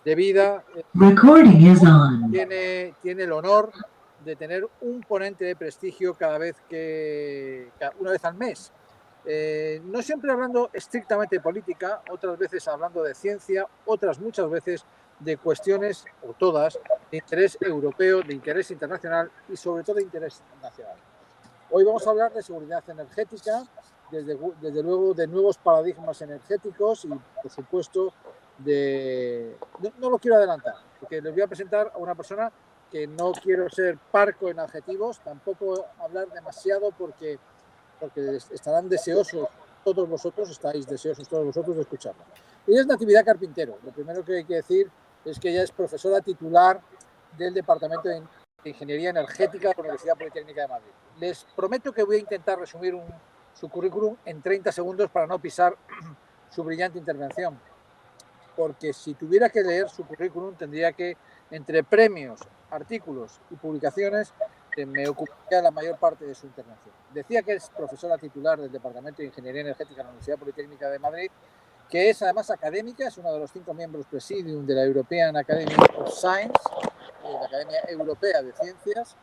de vida. Recording is on. Tiene el honor de tener un ponente de prestigio una vez al mes. No siempre hablando estrictamente de política, otras veces hablando de ciencia, otras muchas veces de cuestiones, o todas, de interés europeo, de interés internacional y sobre todo de interés nacional. Hoy vamos a hablar de seguridad energética, desde luego de nuevos paradigmas energéticos y, por supuesto, no lo quiero adelantar, porque les voy a presentar a una persona que no quiero ser parco en adjetivos, tampoco hablar demasiado porque estarán deseosos estáis deseosos todos vosotros de escucharla. Ella es Natividad Carpintero. Lo primero que hay que decir es que ella es profesora titular del Departamento de Ingeniería Energética de la Universidad Politécnica de Madrid. Les prometo que voy a intentar resumir su currículum en 30 segundos para no pisar su brillante intervención, porque si tuviera que leer su currículum tendría que, entre premios, artículos y publicaciones, me ocuparía la mayor parte de su intervención. Decía que es profesora titular del Departamento de Ingeniería Energética de la Universidad Politécnica de Madrid, que es además académica, es uno de los 5 miembros presidium de la European Academy of Science, la Academia Europea de Ciencias.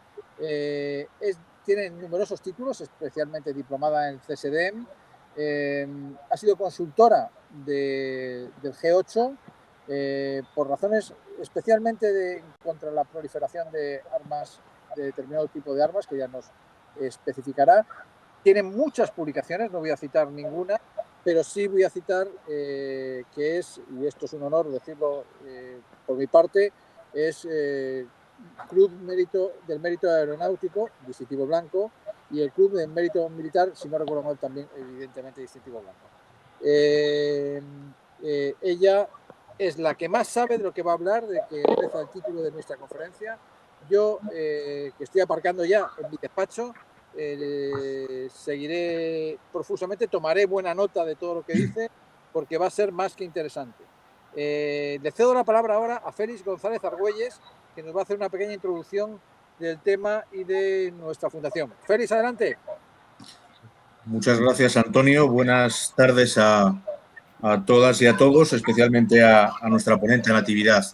Tiene numerosos títulos, especialmente diplomada en CSDM. Ha sido consultora del G8 por razones especialmente contra la proliferación de armas, de determinado tipo de armas, que ya nos especificará. Tiene muchas publicaciones, no voy a citar ninguna, pero sí voy a citar que es, y esto es un honor decirlo por mi parte, es Club del Mérito Aeronáutico, distintivo blanco, y el Club del Mérito Militar, si no recuerdo mal, también evidentemente distintivo blanco. Ella es la que más sabe de lo que va a hablar, de que empieza el título de nuestra conferencia. Yo, que estoy aparcando ya en mi despacho, seguiré profusamente, tomaré buena nota de todo lo que dice, porque va a ser más que interesante. Le cedo la palabra ahora a Félix González Argüelles, que nos va a hacer una pequeña introducción del tema y de nuestra fundación. Félix, adelante. Muchas gracias, Antonio. Buenas tardes a todas y a todos, especialmente a nuestra ponente Natividad.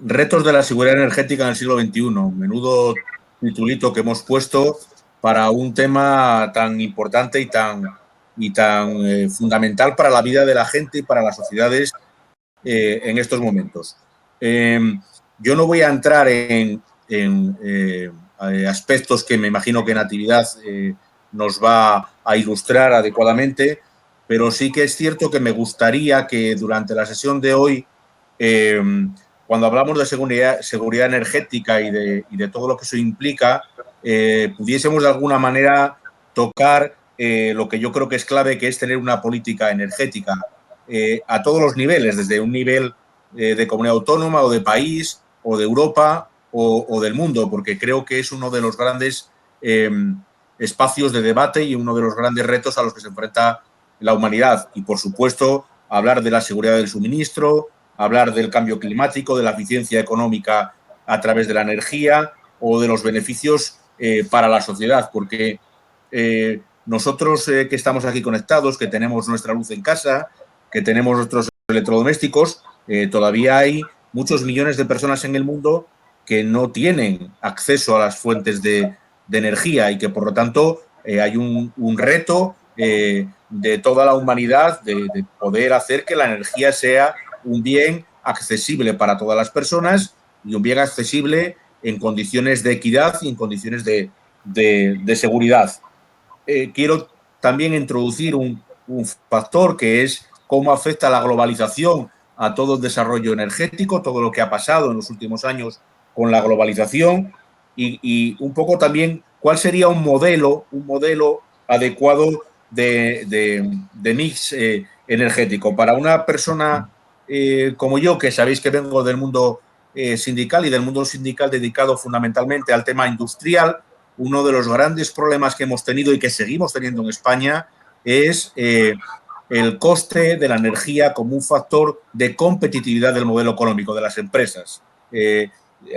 Retos de la seguridad energética en el siglo XXI. Menudo titulito que hemos puesto para un tema tan importante y tan fundamental para la vida de la gente y para las sociedades en estos momentos. Yo no voy a entrar en aspectos que me imagino que Natividad nos va a ilustrar adecuadamente, pero sí que es cierto que me gustaría que durante la sesión de hoy, cuando hablamos de seguridad energética y de todo lo que eso implica, pudiésemos de alguna manera tocar lo que yo creo que es clave, que es tener una política energética a todos los niveles, desde un nivel de comunidad autónoma o de país o de Europa o del mundo, porque creo que es uno de los grandes espacios de debate y uno de los grandes retos a los que se enfrenta la humanidad. Y, por supuesto, hablar de la seguridad del suministro, hablar del cambio climático, de la eficiencia económica a través de la energía o de los beneficios para la sociedad, porque nosotros que estamos aquí conectados, que tenemos nuestra luz en casa, que tenemos nuestros electrodomésticos, todavía hay muchos millones de personas en el mundo que no tienen acceso a las fuentes de energía y que, por lo tanto, hay un reto de toda la humanidad de poder hacer que la energía sea un bien accesible para todas las personas y un bien accesible en condiciones de equidad y en condiciones de seguridad. Quiero también introducir un factor que es cómo afecta la globalización a todo el desarrollo energético, todo lo que ha pasado en los últimos años con la globalización y un poco también cuál sería un modelo adecuado de mix energético. Para una persona como yo, que sabéis que vengo del mundo sindical y del mundo sindical dedicado fundamentalmente al tema industrial, uno de los grandes problemas que hemos tenido y que seguimos teniendo en España es el coste de la energía como un factor de competitividad del modelo económico de las empresas.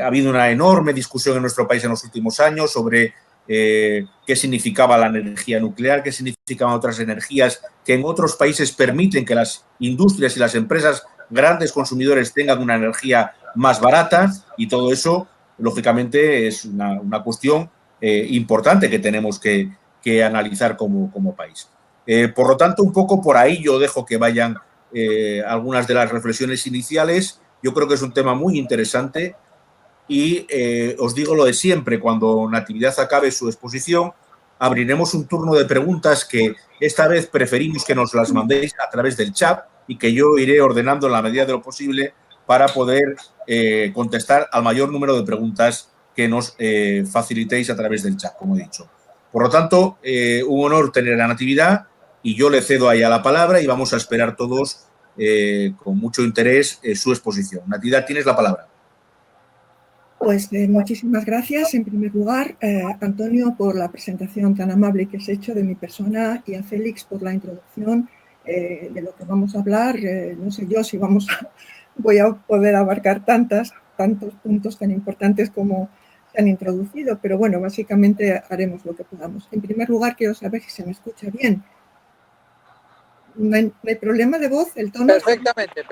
Ha habido una enorme discusión en nuestro país en los últimos años sobre qué significaba la energía nuclear, qué significaban otras energías que en otros países permiten que las industrias y las empresas grandes consumidores tengan una energía más barata y todo eso, lógicamente, es una cuestión importante que tenemos que analizar como país. Por lo tanto, un poco por ahí yo dejo que vayan algunas de las reflexiones iniciales. Yo creo que es un tema muy interesante y os digo lo de siempre, cuando Natividad acabe su exposición, abriremos un turno de preguntas que esta vez preferimos que nos las mandéis a través del chat y que yo iré ordenando en la medida de lo posible para poder contestar al mayor número de preguntas que nos facilitéis a través del chat, como he dicho. Por lo tanto, un honor tener a Natividad y yo le cedo a ella la palabra y vamos a esperar todos con mucho interés su exposición. Natividad, tienes la palabra. Pues muchísimas gracias, en primer lugar, Antonio, por la presentación tan amable que has hecho de mi persona y a Félix por la introducción de lo que vamos a hablar. No sé yo si voy a poder abarcar tantos puntos tan importantes como se han introducido, pero bueno, básicamente haremos lo que podamos. En primer lugar, quiero saber si se me escucha bien. ¿No hay problema de voz? ¿El tono? Perfectamente,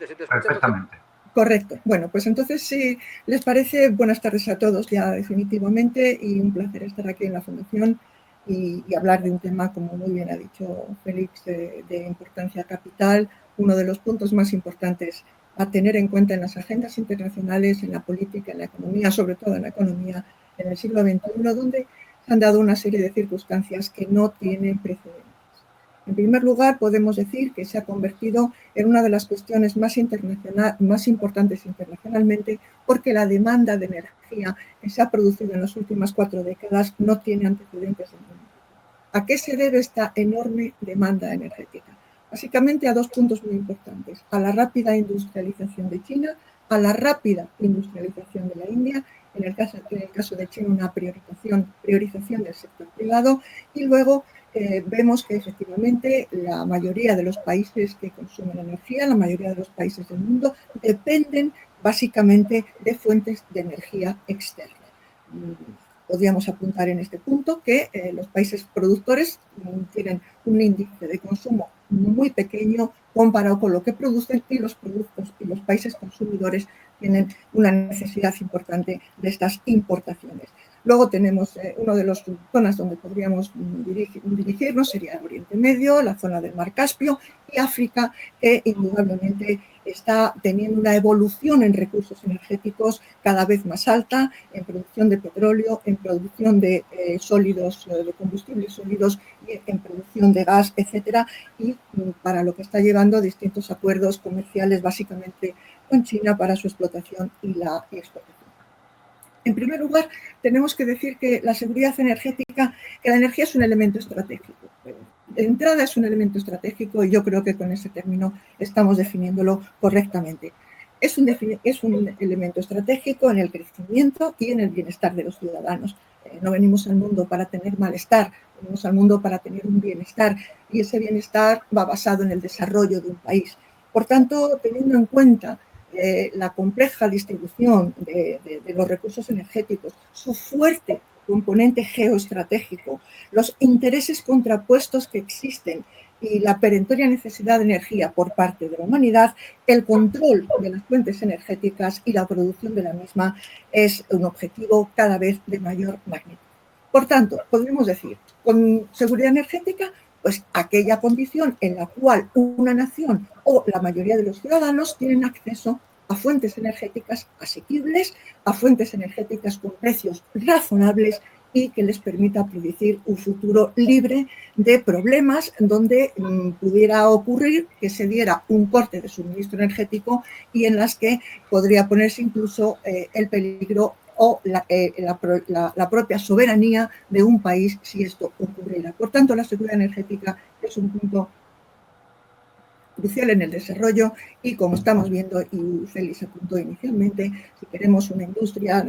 se te escucha perfectamente. Correcto. Bueno, pues entonces, si les parece, buenas tardes a todos ya definitivamente y un placer estar aquí en la Fundación y hablar de un tema, como muy bien ha dicho Félix, de importancia capital, uno de los puntos más importantes a tener en cuenta en las agendas internacionales, en la política, en la economía, sobre todo en la economía en el siglo XXI, donde se han dado una serie de circunstancias que no tienen precedentes. En primer lugar, podemos decir que se ha convertido en una de las cuestiones más importantes internacionalmente porque la demanda de energía que se ha producido en las últimas 4 décadas no tiene antecedentes en el mundo. ¿A qué se debe esta enorme demanda energética? Básicamente a 2 puntos muy importantes: a la rápida industrialización de China, a la rápida industrialización de la India, en el caso de China una priorización del sector privado, y luego vemos que efectivamente la mayoría de los países que consumen energía, la mayoría de los países del mundo, dependen básicamente de fuentes de energía externa. Podríamos apuntar en este punto que los países productores tienen un índice de consumo muy pequeño comparado con lo que producen, y los productos y los países consumidores tienen una necesidad importante de estas importaciones. Luego tenemos una de las zonas donde podríamos dirigirnos, sería el Oriente Medio, la zona del Mar Caspio y África, que indudablemente está teniendo una evolución en recursos energéticos cada vez más alta, en producción de petróleo, en producción de sólidos, de combustibles sólidos, y en producción de gas, etcétera, y para lo que está llevando distintos acuerdos comerciales, básicamente con China, para su explotación y la exportación. En primer lugar, tenemos que decir que la seguridad energética, que la energía es un elemento estratégico. De entrada es un elemento estratégico y yo creo que con ese término estamos definiéndolo correctamente. Es un elemento estratégico en el crecimiento y en el bienestar de los ciudadanos. No venimos al mundo para tener malestar, venimos al mundo para tener un bienestar, y ese bienestar va basado en el desarrollo de un país. Por tanto, teniendo en cuenta la compleja distribución de los recursos energéticos, su fuerte componente geoestratégico, los intereses contrapuestos que existen y la perentoria necesidad de energía por parte de la humanidad, el control de las fuentes energéticas y la producción de la misma es un objetivo cada vez de mayor magnitud. Por tanto, podríamos decir, con seguridad energética, pues aquella condición en la cual una nación o la mayoría de los ciudadanos tienen acceso a fuentes energéticas asequibles, a fuentes energéticas con precios razonables y que les permita predecir un futuro libre de problemas donde pudiera ocurrir que se diera un corte de suministro energético y en las que podría ponerse incluso el peligro o la propia soberanía de un país si esto ocurriera. Por tanto, la seguridad energética es un punto crucial en el desarrollo y, como estamos viendo y Félix apuntó inicialmente, si queremos una industria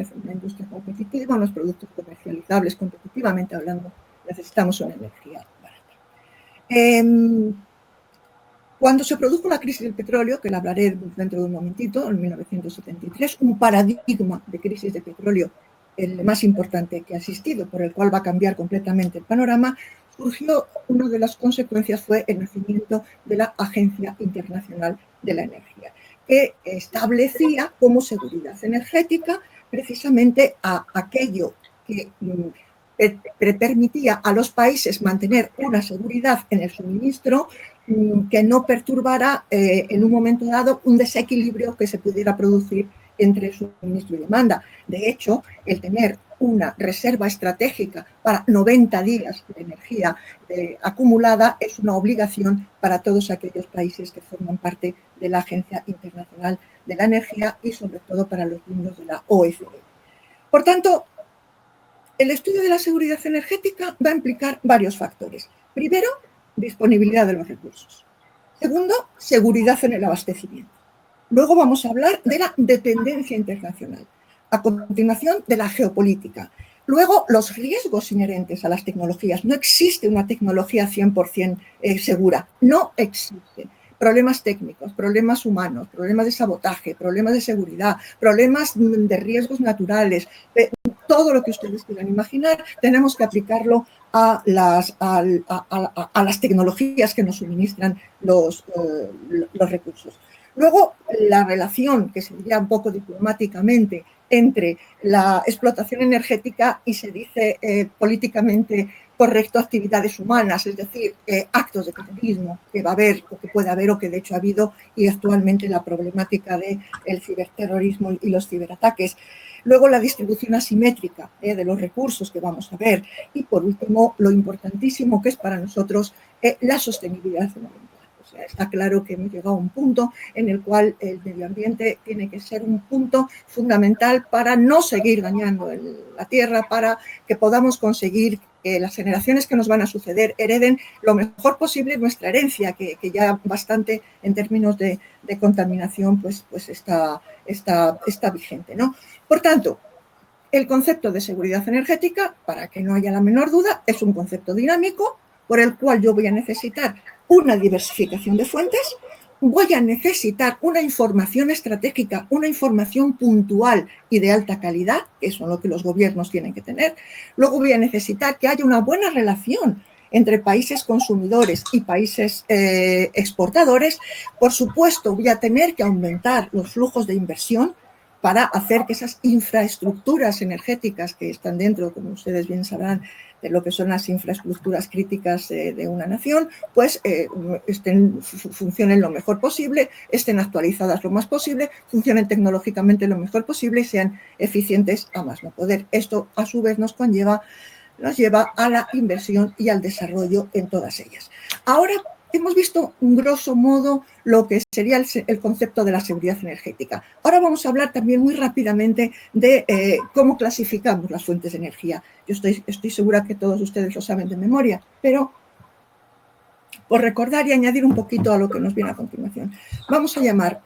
competitiva, unos productos comercializables competitivamente hablando, necesitamos una energía barata. Cuando se produjo la crisis del petróleo, que la hablaré dentro de un momentito, en 1973, un paradigma de crisis de petróleo, el más importante que ha existido, por el cual va a cambiar completamente el panorama, surgió, una de las consecuencias fue el nacimiento de la Agencia Internacional de la Energía, que establecía como seguridad energética precisamente a aquello que permitía a los países mantener una seguridad en el suministro que no perturbara en un momento dado un desequilibrio que se pudiera producir entre suministro y demanda. De hecho, el tener una reserva estratégica para 90 días de energía acumulada es una obligación para todos aquellos países que forman parte de la Agencia Internacional de la Energía y sobre todo para los miembros de la OECD. Por tanto, el estudio de la seguridad energética va a implicar varios factores. Primero, disponibilidad de los recursos. Segundo, seguridad en el abastecimiento. Luego vamos a hablar de la dependencia internacional. A continuación, de la geopolítica. Luego, los riesgos inherentes a las tecnologías. No existe una tecnología 100% segura. No existe. Problemas técnicos, problemas humanos, problemas de sabotaje, problemas de seguridad, problemas de riesgos naturales, todo lo que ustedes quieran imaginar, tenemos que aplicarlo a las tecnologías que nos suministran los recursos. Luego, la relación, que se diría un poco diplomáticamente, entre la explotación energética y se dice políticamente correcto actividades humanas, es decir, actos de terrorismo que va a haber o que puede haber o que de hecho ha habido y actualmente la problemática del ciberterrorismo y los ciberataques. Luego la distribución asimétrica de los recursos que vamos a ver y por último lo importantísimo que es para nosotros la sostenibilidad ambiental. O sea, está claro que hemos llegado a un punto en el cual el medio ambiente tiene que ser un punto fundamental para no seguir dañando la tierra, para que podamos conseguir que las generaciones que nos van a suceder hereden lo mejor posible nuestra herencia, que ya bastante en términos de contaminación pues está vigente, ¿no? Por tanto, el concepto de seguridad energética, para que no haya la menor duda, es un concepto dinámico por el cual yo voy a necesitar una diversificación de fuentes, voy a necesitar una información estratégica, una información puntual y de alta calidad, que son lo que los gobiernos tienen que tener. Luego voy a necesitar que haya una buena relación entre países consumidores y países exportadores. Por supuesto, voy a tener que aumentar los flujos de inversión para hacer que esas infraestructuras energéticas que están dentro, como ustedes bien sabrán, de lo que son las infraestructuras críticas de una nación, pues funcionen lo mejor posible, estén actualizadas lo más posible, funcionen tecnológicamente lo mejor posible y sean eficientes a más no poder. Esto, a su vez, nos lleva a la inversión y al desarrollo en todas ellas. Ahora hemos visto, grosso modo, lo que sería el concepto de la seguridad energética. Ahora vamos a hablar también muy rápidamente de cómo clasificamos las fuentes de energía. Yo estoy segura que todos ustedes lo saben de memoria, pero por recordar y añadir un poquito a lo que nos viene a continuación. Vamos a llamar,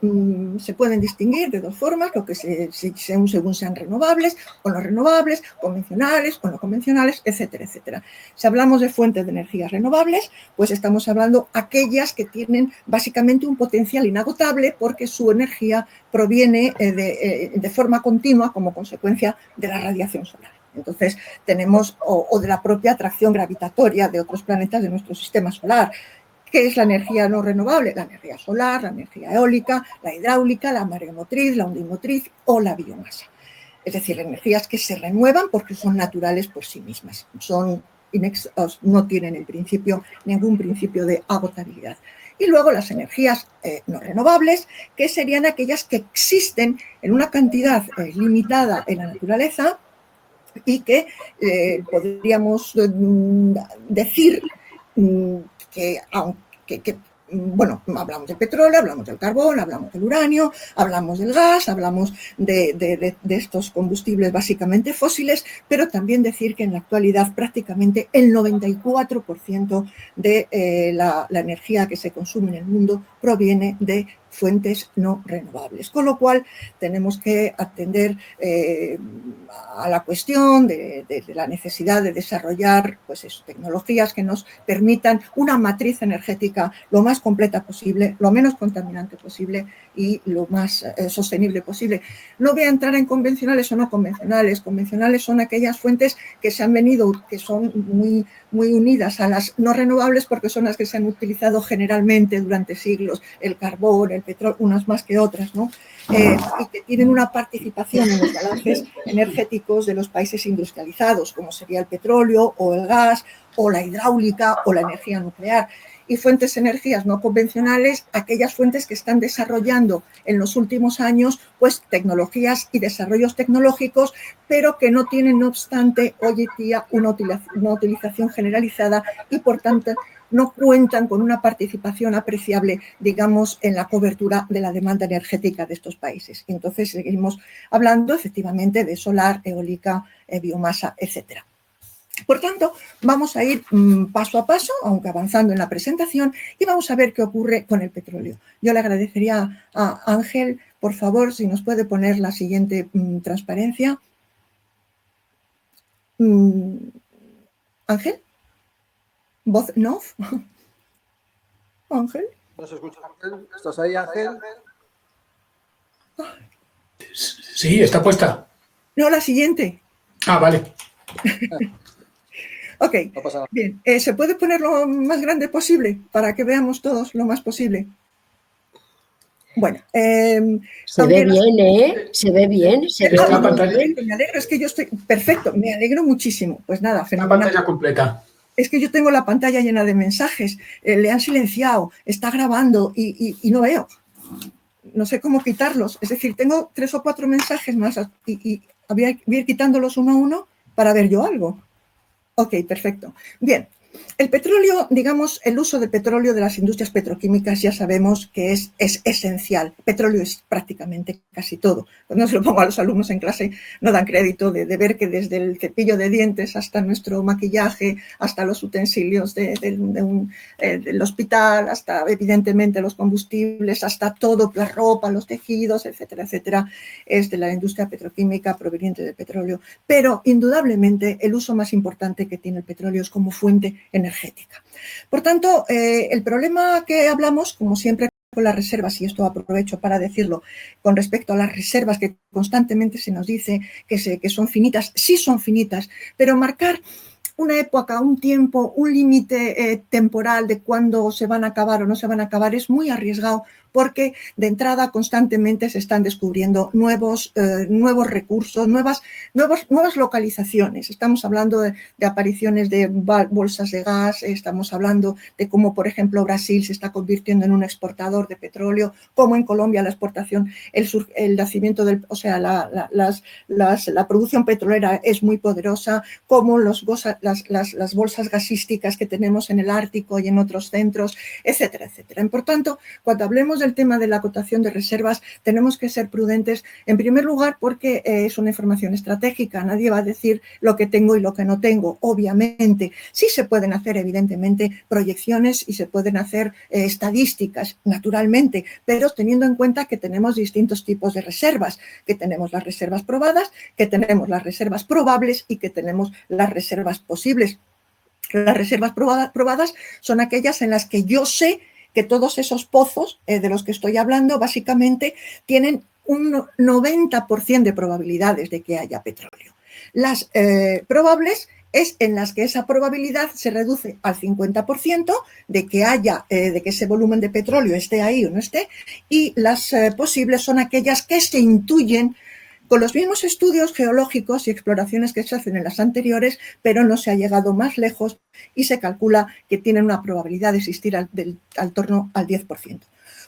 se pueden distinguir de dos formas, lo que según sean renovables o no renovables, convencionales o no convencionales, etcétera, etcétera. Si hablamos de fuentes de energías renovables, pues estamos hablando aquellas que tienen básicamente un potencial inagotable porque su energía proviene de forma continua como consecuencia de la radiación solar. Entonces tenemos, o de la propia atracción gravitatoria de otros planetas de nuestro sistema solar. ¿Qué es la energía no renovable? La energía solar, la energía eólica, la hidráulica, la mareomotriz, la ondimotriz o la biomasa. Es decir, energías que se renuevan porque son naturales por sí mismas. No tienen en principio ningún principio de agotabilidad. Y luego las energías no renovables, que serían aquellas que existen en una cantidad limitada en la naturaleza y que podríamos decir que bueno, hablamos del petróleo, hablamos del carbón, hablamos del uranio, hablamos del gas, hablamos de estos combustibles básicamente fósiles, pero también decir que en la actualidad prácticamente el 94% de la energía que se consume en el mundo proviene de fuentes no renovables. Con lo cual, tenemos que atender a la cuestión de la necesidad de desarrollar pues eso, tecnologías que nos permitan una matriz energética lo más completa posible, lo menos contaminante posible y lo más sostenible posible. No voy a entrar en convencionales o no convencionales. Convencionales son aquellas fuentes que se han venido, que son muy unidas a las no renovables porque son las que se han utilizado generalmente durante siglos, el carbón, el petróleo, unas más que otras, ¿no? Y que tienen una participación en los balances energéticos de los países industrializados, como sería el petróleo o el gas o la hidráulica o la energía nuclear. Y fuentes de energías no convencionales, aquellas fuentes que están desarrollando en los últimos años pues tecnologías y desarrollos tecnológicos, pero que no tienen, no obstante, hoy en día una utilización generalizada y, por tanto, no cuentan con una participación apreciable, digamos, en la cobertura de la demanda energética de estos países. Y entonces seguimos hablando, efectivamente, de solar, eólica, biomasa, etcétera. Por tanto, vamos a ir paso a paso, aunque avanzando en la presentación, y vamos a ver qué ocurre con el petróleo. Yo le agradecería a Ángel, por favor, si nos puede poner la siguiente transparencia. Ángel, voz en off. Ángel. ¿No se escucha, Ángel? ¿Estás ahí, Ángel? Sí, está puesta. No, la siguiente. Ah, vale. Ok, No pasa nada. bien. ¿Se puede poner lo más grande posible para que veamos todos lo más posible? Bueno, se ve bien, ¿eh? Se ve bien. Se ve la pantalla. Me alegro, es que yo estoy perfecto, me alegro muchísimo. Pues nada, La fenomenal. pantalla completa. Es que yo tengo la pantalla llena de mensajes, le han silenciado, está grabando y no veo. No sé cómo quitarlos. Es decir, tengo 3 o 4 mensajes más y voy a ir quitándolos uno a uno para ver yo algo. Ok, perfecto. Bien, el petróleo, digamos, el uso del petróleo de las industrias petroquímicas ya sabemos que es esencial. El petróleo es prácticamente casi todo. Cuando se lo pongo a los alumnos en clase no dan crédito de ver que desde el cepillo de dientes hasta nuestro maquillaje, hasta los utensilios del hospital, hasta evidentemente los combustibles, hasta todo, la ropa, los tejidos, etcétera, etcétera, es de la industria petroquímica proveniente del petróleo. Pero indudablemente el uso más importante que tiene el petróleo es como fuente energética. Por tanto, el problema que hablamos, como siempre, con las reservas, y esto aprovecho para decirlo, con respecto a las reservas que constantemente se nos dice que son finitas, sí son finitas, pero marcar una época, un tiempo, un límite temporal de cuándo se van a acabar o no se van a acabar es muy arriesgado, porque de entrada constantemente se están descubriendo nuevos recursos, nuevas localizaciones. Estamos hablando de apariciones de bolsas de gas, estamos hablando de cómo, por ejemplo, Brasil se está convirtiendo en un exportador de petróleo, cómo en Colombia la exportación, el nacimiento la producción petrolera es muy poderosa, cómo las bolsas gasísticas que tenemos en el Ártico y en otros centros, etcétera, etcétera. Por tanto, cuando hablemos del tema de la acotación de reservas, tenemos que ser prudentes, en primer lugar, porque es una información estratégica. Nadie va a decir lo que tengo y lo que no tengo, obviamente. Sí se pueden hacer, evidentemente, proyecciones y se pueden hacer estadísticas, naturalmente, pero teniendo en cuenta que tenemos distintos tipos de reservas, que tenemos las reservas probadas, que tenemos las reservas probables y que tenemos las reservas posibles. Las reservas probadas son aquellas en las que yo sé que todos esos pozos de los que estoy hablando básicamente tienen un 90% de probabilidades de que haya petróleo. Las probables es en las que esa probabilidad se reduce al 50% de que haya, de que ese volumen de petróleo esté ahí o no esté, y las posibles son aquellas que se intuyen con los mismos estudios geológicos y exploraciones que se hacen en las anteriores, pero no se ha llegado más lejos y se calcula que tienen una probabilidad de existir al torno al 10%.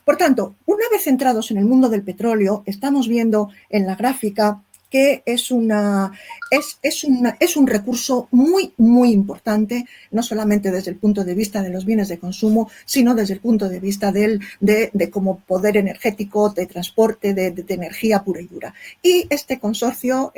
Por tanto, una vez entrados en el mundo del petróleo, estamos viendo en la gráfica que es un recurso muy, muy importante, no solamente desde el punto de vista de los bienes de consumo, sino desde el punto de vista de como poder energético, de transporte, de energía pura y dura. Y este consorcio,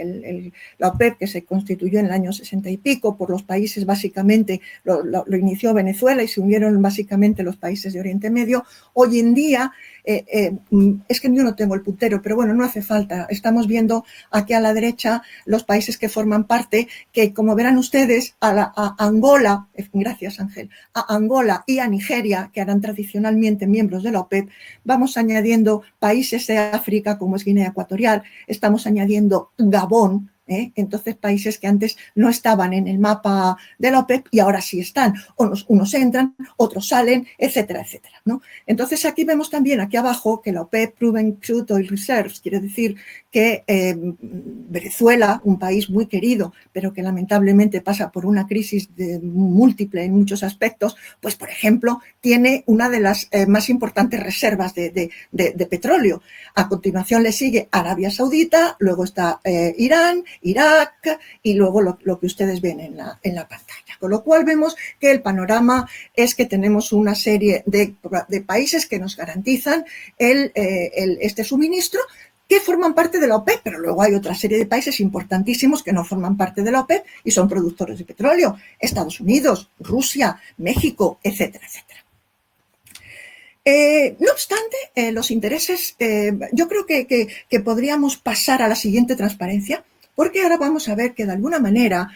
la OPEP, que se constituyó en el año 60 y pico por los países, básicamente lo inició Venezuela y se unieron básicamente los países de Oriente Medio, hoy en día es que yo no tengo el puntero, pero bueno, no hace falta. Estamos viendo aquí a la derecha los países que forman parte, que como verán ustedes, a Angola, gracias Ángel, a Angola y a Nigeria, que eran tradicionalmente miembros de la OPEP, vamos añadiendo países de África como es Guinea Ecuatorial, estamos añadiendo Gabón, entonces países que antes no estaban en el mapa de la OPEP y ahora sí están, unos entran, otros salen, etcétera, etcétera, ¿no? Entonces aquí vemos también aquí abajo que la OPEP Proven Crude Oil Reserves, quiere decir que Venezuela, un país muy querido, pero que lamentablemente pasa por una crisis múltiple en muchos aspectos, pues por ejemplo tiene una de las más importantes reservas de petróleo. A continuación le sigue Arabia Saudita, luego está Irán, Irak y luego lo que ustedes ven en la pantalla. Con lo cual vemos que el panorama es que tenemos una serie de países que nos garantizan este suministro, que forman parte de la OPEP, pero luego hay otra serie de países importantísimos que no forman parte de la OPEP y son productores de petróleo: Estados Unidos, Rusia, México, etcétera, etcétera. No obstante, los intereses, yo creo que podríamos pasar a la siguiente transparencia, porque ahora vamos a ver que de alguna manera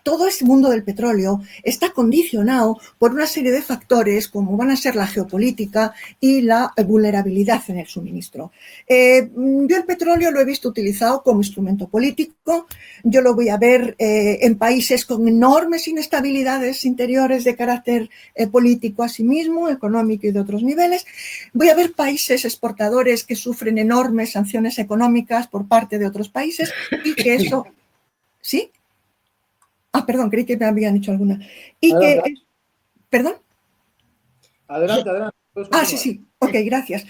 todo este mundo del petróleo está condicionado por una serie de factores como van a ser la geopolítica y la vulnerabilidad en el suministro. Yo el petróleo lo he visto utilizado como instrumento político, yo lo voy a ver en países con enormes inestabilidades interiores de carácter político asimismo, económico y de otros niveles. Voy a ver países exportadores que sufren enormes sanciones económicas por parte de otros países y que eso... ¿Sí? Ah, perdón, creí que me habían dicho alguna. Y adelante. que... ¿Perdón? Adelante. Ah, sí, ok, gracias.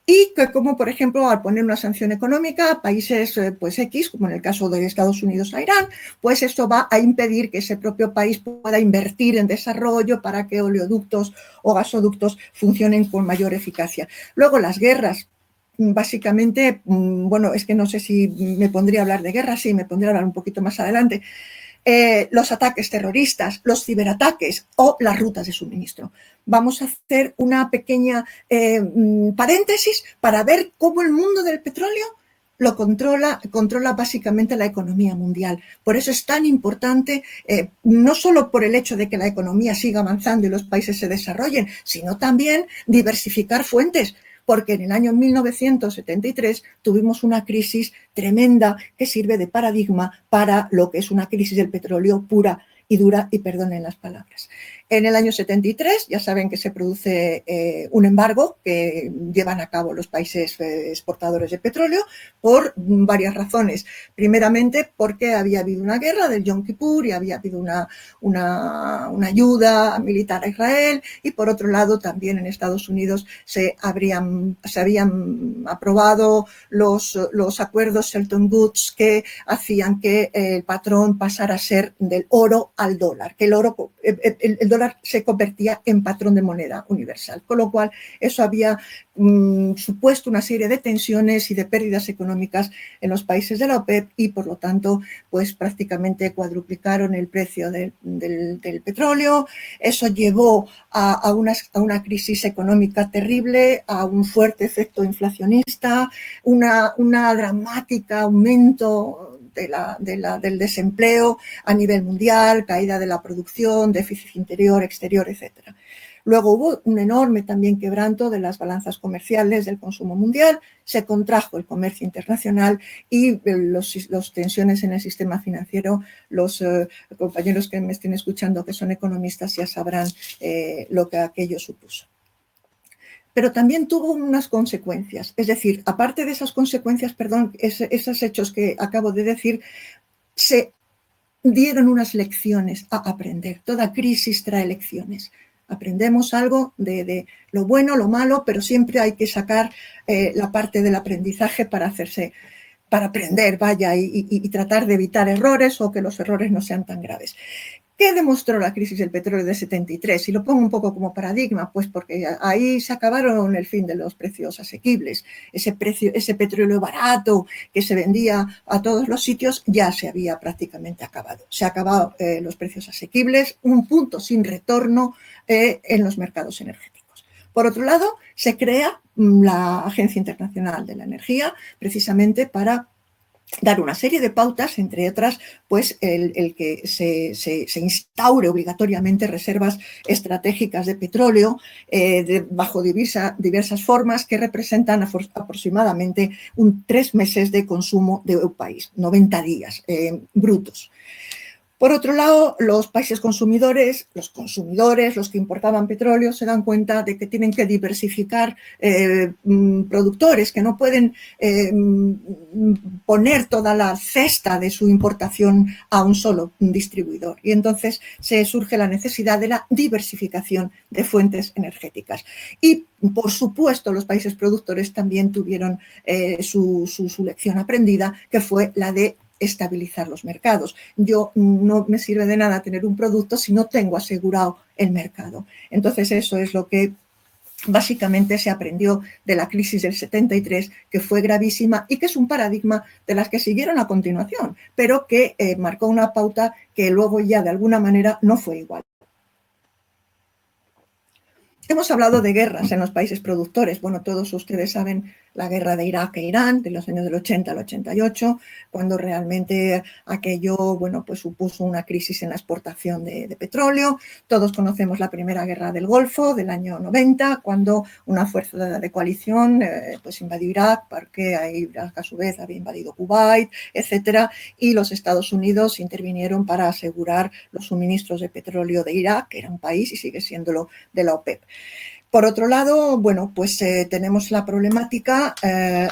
Y que como, por ejemplo, al poner una sanción económica a países pues X, como en el caso de Estados Unidos a Irán, pues esto va a impedir que ese propio país pueda invertir en desarrollo para que oleoductos o gasoductos funcionen con mayor eficacia. Luego, las guerras. Básicamente, bueno, es que no sé si me pondría a hablar de guerra, sí, me pondría a hablar un poquito más adelante. Los ataques terroristas, los ciberataques o las rutas de suministro. Vamos a hacer una pequeña paréntesis para ver cómo el mundo del petróleo lo controla básicamente la economía mundial. Por eso es tan importante, no solo por el hecho de que la economía siga avanzando y los países se desarrollen, sino también diversificar fuentes. Porque en el año 1973 tuvimos una crisis tremenda que sirve de paradigma para lo que es una crisis del petróleo pura y dura, y perdonen las palabras. En el año 73 ya saben que se produce un embargo que llevan a cabo los países exportadores de petróleo por varias razones. Primeramente porque había habido una guerra del Yom Kippur y había habido una ayuda militar a Israel, y por otro lado también en Estados Unidos se habían aprobado los acuerdos Shelton Woods que hacían que el patrón pasara a ser del oro al dólar, que el dólar se convertía en patrón de moneda universal, con lo cual eso había supuesto una serie de tensiones y de pérdidas económicas en los países de la OPEP y por lo tanto pues prácticamente cuadruplicaron el precio del petróleo. Eso llevó a una crisis económica terrible, a un fuerte efecto inflacionista, una dramática aumento del desempleo a nivel mundial, caída de la producción, déficit interior, exterior, etc. Luego hubo un enorme también quebranto de las balanzas comerciales del consumo mundial, se contrajo el comercio internacional y las tensiones en el sistema financiero. Los compañeros que me estén escuchando que son economistas ya sabrán lo que aquello supuso. Pero también tuvo unas consecuencias, es decir, aparte de esas consecuencias, esos hechos que acabo de decir, se dieron unas lecciones a aprender. Toda crisis trae lecciones. Aprendemos algo de lo bueno, lo malo, pero siempre hay que sacar la parte del aprendizaje para aprender, y tratar de evitar errores o que los errores no sean tan graves. ¿Qué demostró la crisis del petróleo de 73? Y lo pongo un poco como paradigma, pues porque ahí se acabaron el fin de los precios asequibles. Ese petróleo barato que se vendía a todos los sitios ya se había prácticamente acabado. Se han acabado los precios asequibles, un punto sin retorno en los mercados energéticos. Por otro lado, se crea la Agencia Internacional de la Energía precisamente para dar una serie de pautas, entre otras, pues el que se instaure obligatoriamente reservas estratégicas de petróleo bajo diversas formas que representan aproximadamente 3 meses de consumo de un país, 90 días brutos. Por otro lado, los países consumidores, los que importaban petróleo, se dan cuenta de que tienen que diversificar productores, que no pueden poner toda la cesta de su importación a un solo distribuidor. Y entonces se surge la necesidad de la diversificación de fuentes energéticas. Y, por supuesto, los países productores también tuvieron su lección aprendida, que fue la de estabilizar los mercados. Yo no me sirve de nada tener un producto si no tengo asegurado el mercado. Entonces, eso es lo que básicamente se aprendió de la crisis del 73, que fue gravísima y que es un paradigma de las que siguieron a continuación, pero que marcó una pauta que luego ya de alguna manera no fue igual. Hemos hablado de guerras en los países productores. Bueno, todos ustedes saben la guerra de Irak e Irán de los años del 80 al 88, cuando realmente aquello, bueno, pues supuso una crisis en la exportación de petróleo. Todos conocemos la primera guerra del Golfo del año 90, cuando una fuerza de coalición pues invadió Irak, porque Irak a su vez había invadido Kuwait, etcétera, y los Estados Unidos intervinieron para asegurar los suministros de petróleo de Irak, que era un país y sigue siéndolo de la OPEP. Por otro lado, bueno, pues tenemos la problemática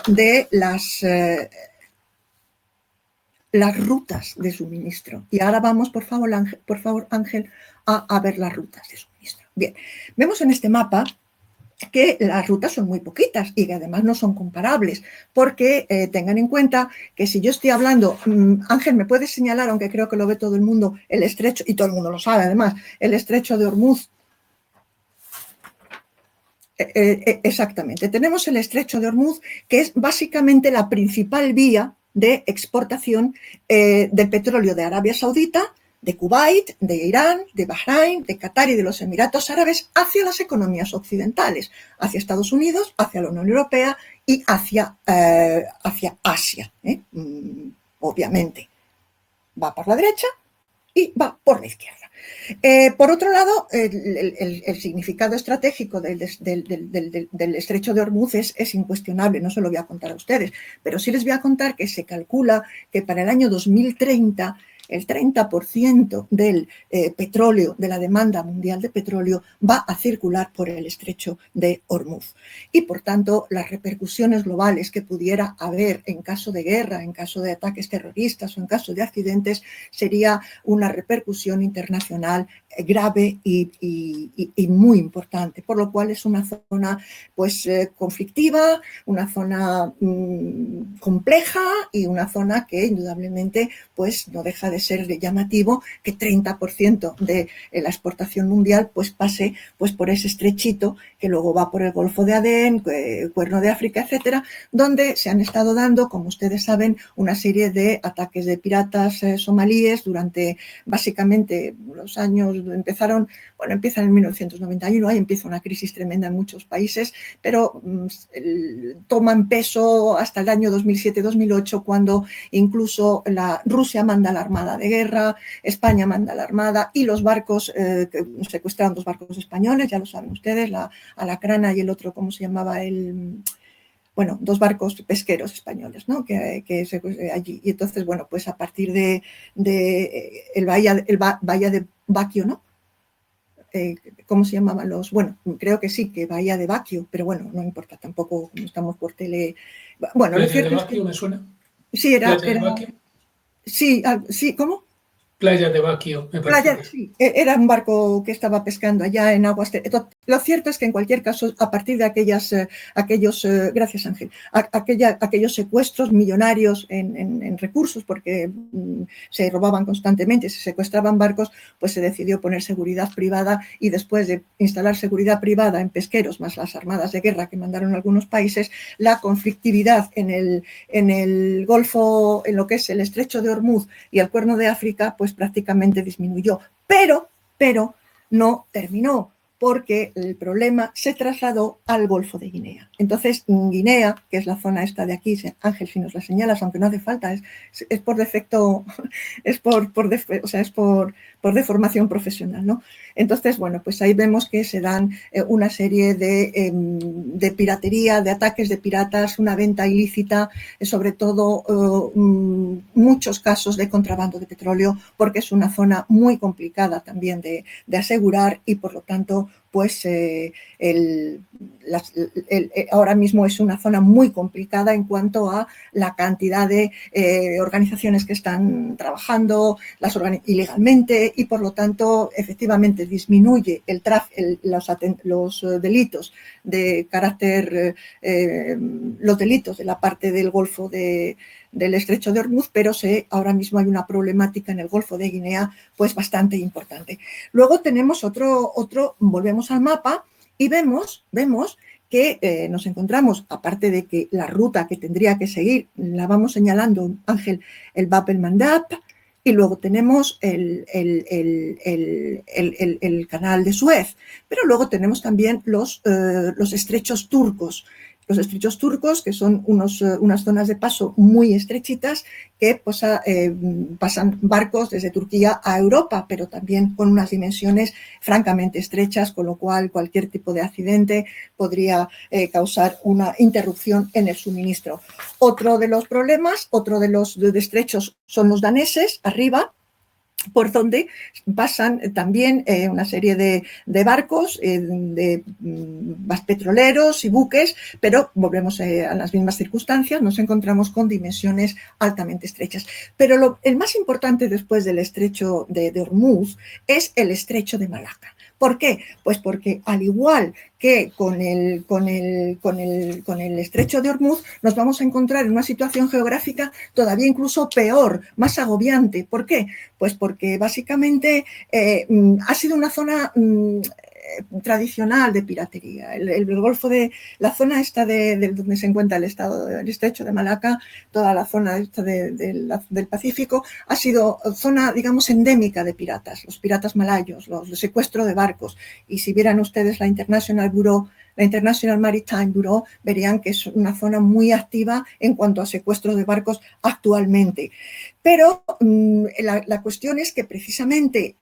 de las rutas de suministro. Y ahora vamos, por favor, Ángel, a ver las rutas de suministro. Bien, vemos en este mapa que las rutas son muy poquitas y que además no son comparables, porque tengan en cuenta que si yo estoy hablando, Ángel, ¿me puedes señalar, aunque creo que lo ve todo el mundo, el estrecho, y todo el mundo lo sabe además, el estrecho de Hormuz? Exactamente. Tenemos el estrecho de Hormuz, que es básicamente la principal vía de exportación de petróleo de Arabia Saudita, de Kuwait, de Irán, de Bahrein, de Qatar y de los Emiratos Árabes hacia las economías occidentales, hacia Estados Unidos, hacia la Unión Europea y hacia Asia. Obviamente, va por la derecha y va por la izquierda. Por otro lado, el significado estratégico del estrecho de Hormuz es incuestionable, no se lo voy a contar a ustedes, pero sí les voy a contar que se calcula que para el año 2030 el 30% del petróleo, de la demanda mundial de petróleo, va a circular por el estrecho de Hormuz. Y, por tanto, las repercusiones globales que pudiera haber en caso de guerra, en caso de ataques terroristas o en caso de accidentes, sería una repercusión internacional grave y muy importante, por lo cual es una zona pues conflictiva, una zona compleja y una zona que indudablemente pues no deja de ser llamativo que 30% de la exportación mundial pues pase pues por ese estrechito que luego va por el Golfo de Adén, Cuerno de África, etcétera, donde se han estado dando, como ustedes saben, una serie de ataques de piratas somalíes durante básicamente los años empiezan en 1991, ahí empieza una crisis tremenda en muchos países, pero toman peso hasta el año 2007-2008, cuando incluso Rusia manda la armada de guerra, España manda la armada y los barcos, que secuestraron 2 barcos españoles, ya lo saben ustedes, la Alacrana y el otro, ¿cómo se llamaba? 2 barcos pesqueros españoles, ¿no? que allí. Y entonces, bueno, pues a partir de el bahía de Baquio, ¿no? ¿Cómo se llamaban los? Bueno, creo que sí, que Bahía de Baquio, pero bueno, no importa tampoco, como estamos por tele. Bueno, lo cierto es que... ¿Me suena? Sí, era sí, ¿cómo? Playa de Baquio, me parece. Sí, era un barco que estaba pescando allá en aguas. Lo cierto es que en cualquier caso, a partir de gracias Ángel, aquellos secuestros millonarios en recursos, porque se robaban constantemente, se secuestraban barcos, pues se decidió poner seguridad privada y después de instalar seguridad privada en pesqueros, más las armadas de guerra que mandaron algunos países, la conflictividad en el Golfo, en lo que es el estrecho de Hormuz y el Cuerno de África, pues prácticamente disminuyó, pero no terminó, porque el problema se trasladó al Golfo de Guinea. Entonces, Guinea, que es la zona esta de aquí, Ángel, si nos la señalas, aunque no hace falta, es por defecto, es por deformación profesional, ¿no? Entonces, bueno, pues ahí vemos que se dan una serie de piratería, de ataques de piratas, una venta ilícita, sobre todo muchos casos de contrabando de petróleo, porque es una zona muy complicada también de asegurar y, por lo tanto, pues ahora mismo es una zona muy complicada en cuanto a la cantidad de organizaciones que están trabajando ilegalmente y, por lo tanto, efectivamente disminuye los delitos de carácter, los delitos de la parte del Golfo del Estrecho de Hormuz, pero ahora mismo hay una problemática en el Golfo de Guinea pues bastante importante. Luego tenemos otro volvemos al mapa y vemos que nos encontramos, aparte de que la ruta que tendría que seguir, la vamos señalando, Ángel, el Bab el Mandab, y luego tenemos el canal de Suez, pero luego tenemos también los estrechos turcos. Los estrechos turcos, que son unas zonas de paso muy estrechitas que pasan barcos desde Turquía a Europa, pero también con unas dimensiones francamente estrechas, con lo cual cualquier tipo de accidente podría causar una interrupción en el suministro. Otro de los problemas, otro de los estrechos son los daneses, arriba, por donde pasan también una serie de barcos, de petroleros y buques, pero volvemos a las mismas circunstancias, nos encontramos con dimensiones altamente estrechas. Pero el más importante después del estrecho de Hormuz es el estrecho de Malaca. ¿Por qué? Pues porque al igual que con el estrecho de Hormuz nos vamos a encontrar en una situación geográfica todavía incluso peor, más agobiante. ¿Por qué? Pues porque básicamente ha sido una zona tradicional de piratería. El Golfo de la zona esta de donde se encuentra el estrecho de Malaca, toda la zona esta del Pacífico, ha sido zona, digamos, endémica de piratas, los piratas malayos, los secuestros de barcos. Y si vieran ustedes la International Maritime Bureau, verían que es una zona muy activa en cuanto a secuestros de barcos actualmente. Pero la cuestión es que precisamente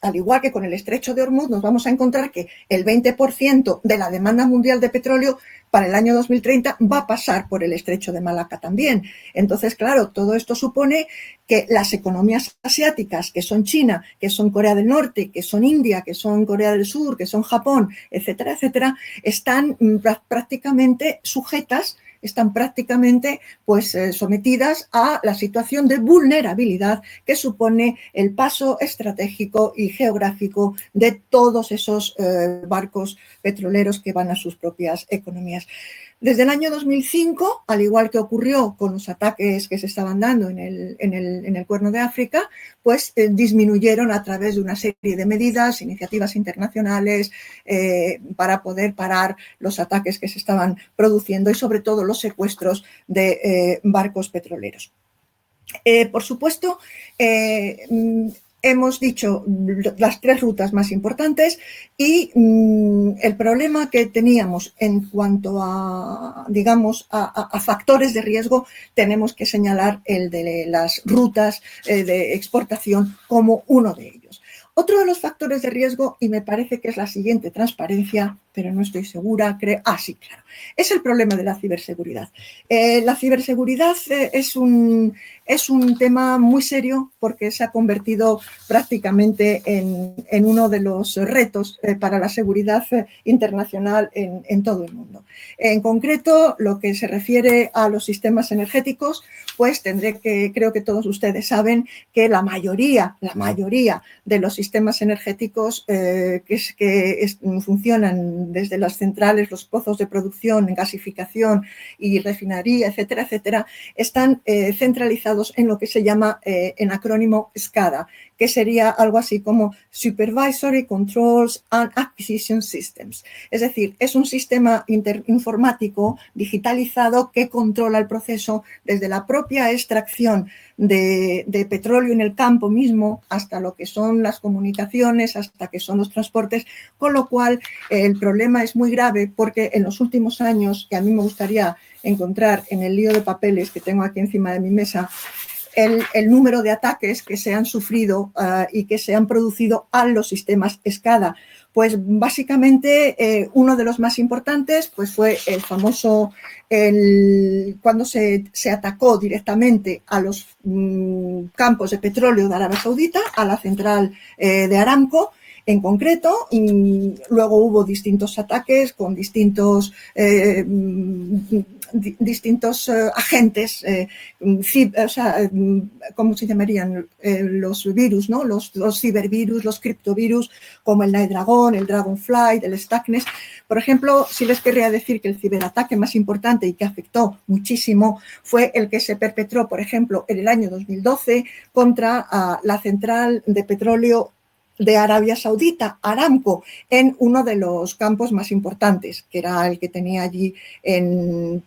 al igual que con el estrecho de Hormuz, nos vamos a encontrar que el 20% de la demanda mundial de petróleo para el año 2030 va a pasar por el estrecho de Malaca también. Entonces, claro, todo esto supone que las economías asiáticas, que son China, que son Corea del Norte, que son India, que son Corea del Sur, que son Japón, etcétera, etcétera, están prácticamente sujetas, están prácticamente sometidas a la situación de vulnerabilidad que supone el paso estratégico y geográfico de todos esos barcos petroleros que van a sus propias economías. Desde el año 2005, al igual que ocurrió con los ataques que se estaban dando en el Cuerno de África, pues disminuyeron a través de una serie de medidas, iniciativas internacionales para poder parar los ataques que se estaban produciendo y sobre todo los secuestros de barcos petroleros. Por supuesto, hemos dicho las tres rutas más importantes y el problema que teníamos en cuanto a, digamos, a factores de riesgo, tenemos que señalar el de las rutas de exportación como uno de ellos. Otro de los factores de riesgo, y me parece que es la siguiente transparencia, pero no estoy segura, sí, claro, es el problema de la ciberseguridad. La ciberseguridad es un tema muy serio porque se ha convertido prácticamente en uno de los retos para la seguridad internacional en todo el mundo. En concreto, lo que se refiere a los sistemas energéticos, pues creo que todos ustedes saben que la mayoría de los sistemas energéticos que funcionan desde las centrales, los pozos de producción, gasificación y refinería, etcétera, etcétera, están centralizados en lo que se llama en acrónimo SCADA, que sería algo así como Supervisory Controls and Acquisition Systems. Es decir, es un sistema informático digitalizado que controla el proceso desde la propia extracción de petróleo en el campo mismo hasta lo que son las comunicaciones, hasta que son los transportes, con lo cual el problema es muy grave porque en los últimos años, que a mí me gustaría encontrar en el lío de papeles que tengo aquí encima de mi mesa, el número de ataques que se han sufrido y que se han producido a los sistemas SCADA. Pues básicamente uno de los más importantes pues fue el famoso, cuando se atacó directamente a los campos de petróleo de Arabia Saudita, a la central de Aramco en concreto, y luego hubo distintos ataques con distintos agentes, ¿cómo se llamarían? Los virus, ¿no? Los cibervirus, los criptovirus, como el Night Dragon, el Dragonfly, el Stuxnet. Por ejemplo, sí les querría decir que el ciberataque más importante y que afectó muchísimo fue el que se perpetró, por ejemplo, en el año 2012 contra la central de petróleo de Arabia Saudita, Aramco, en uno de los campos más importantes, que era el que tenía allí,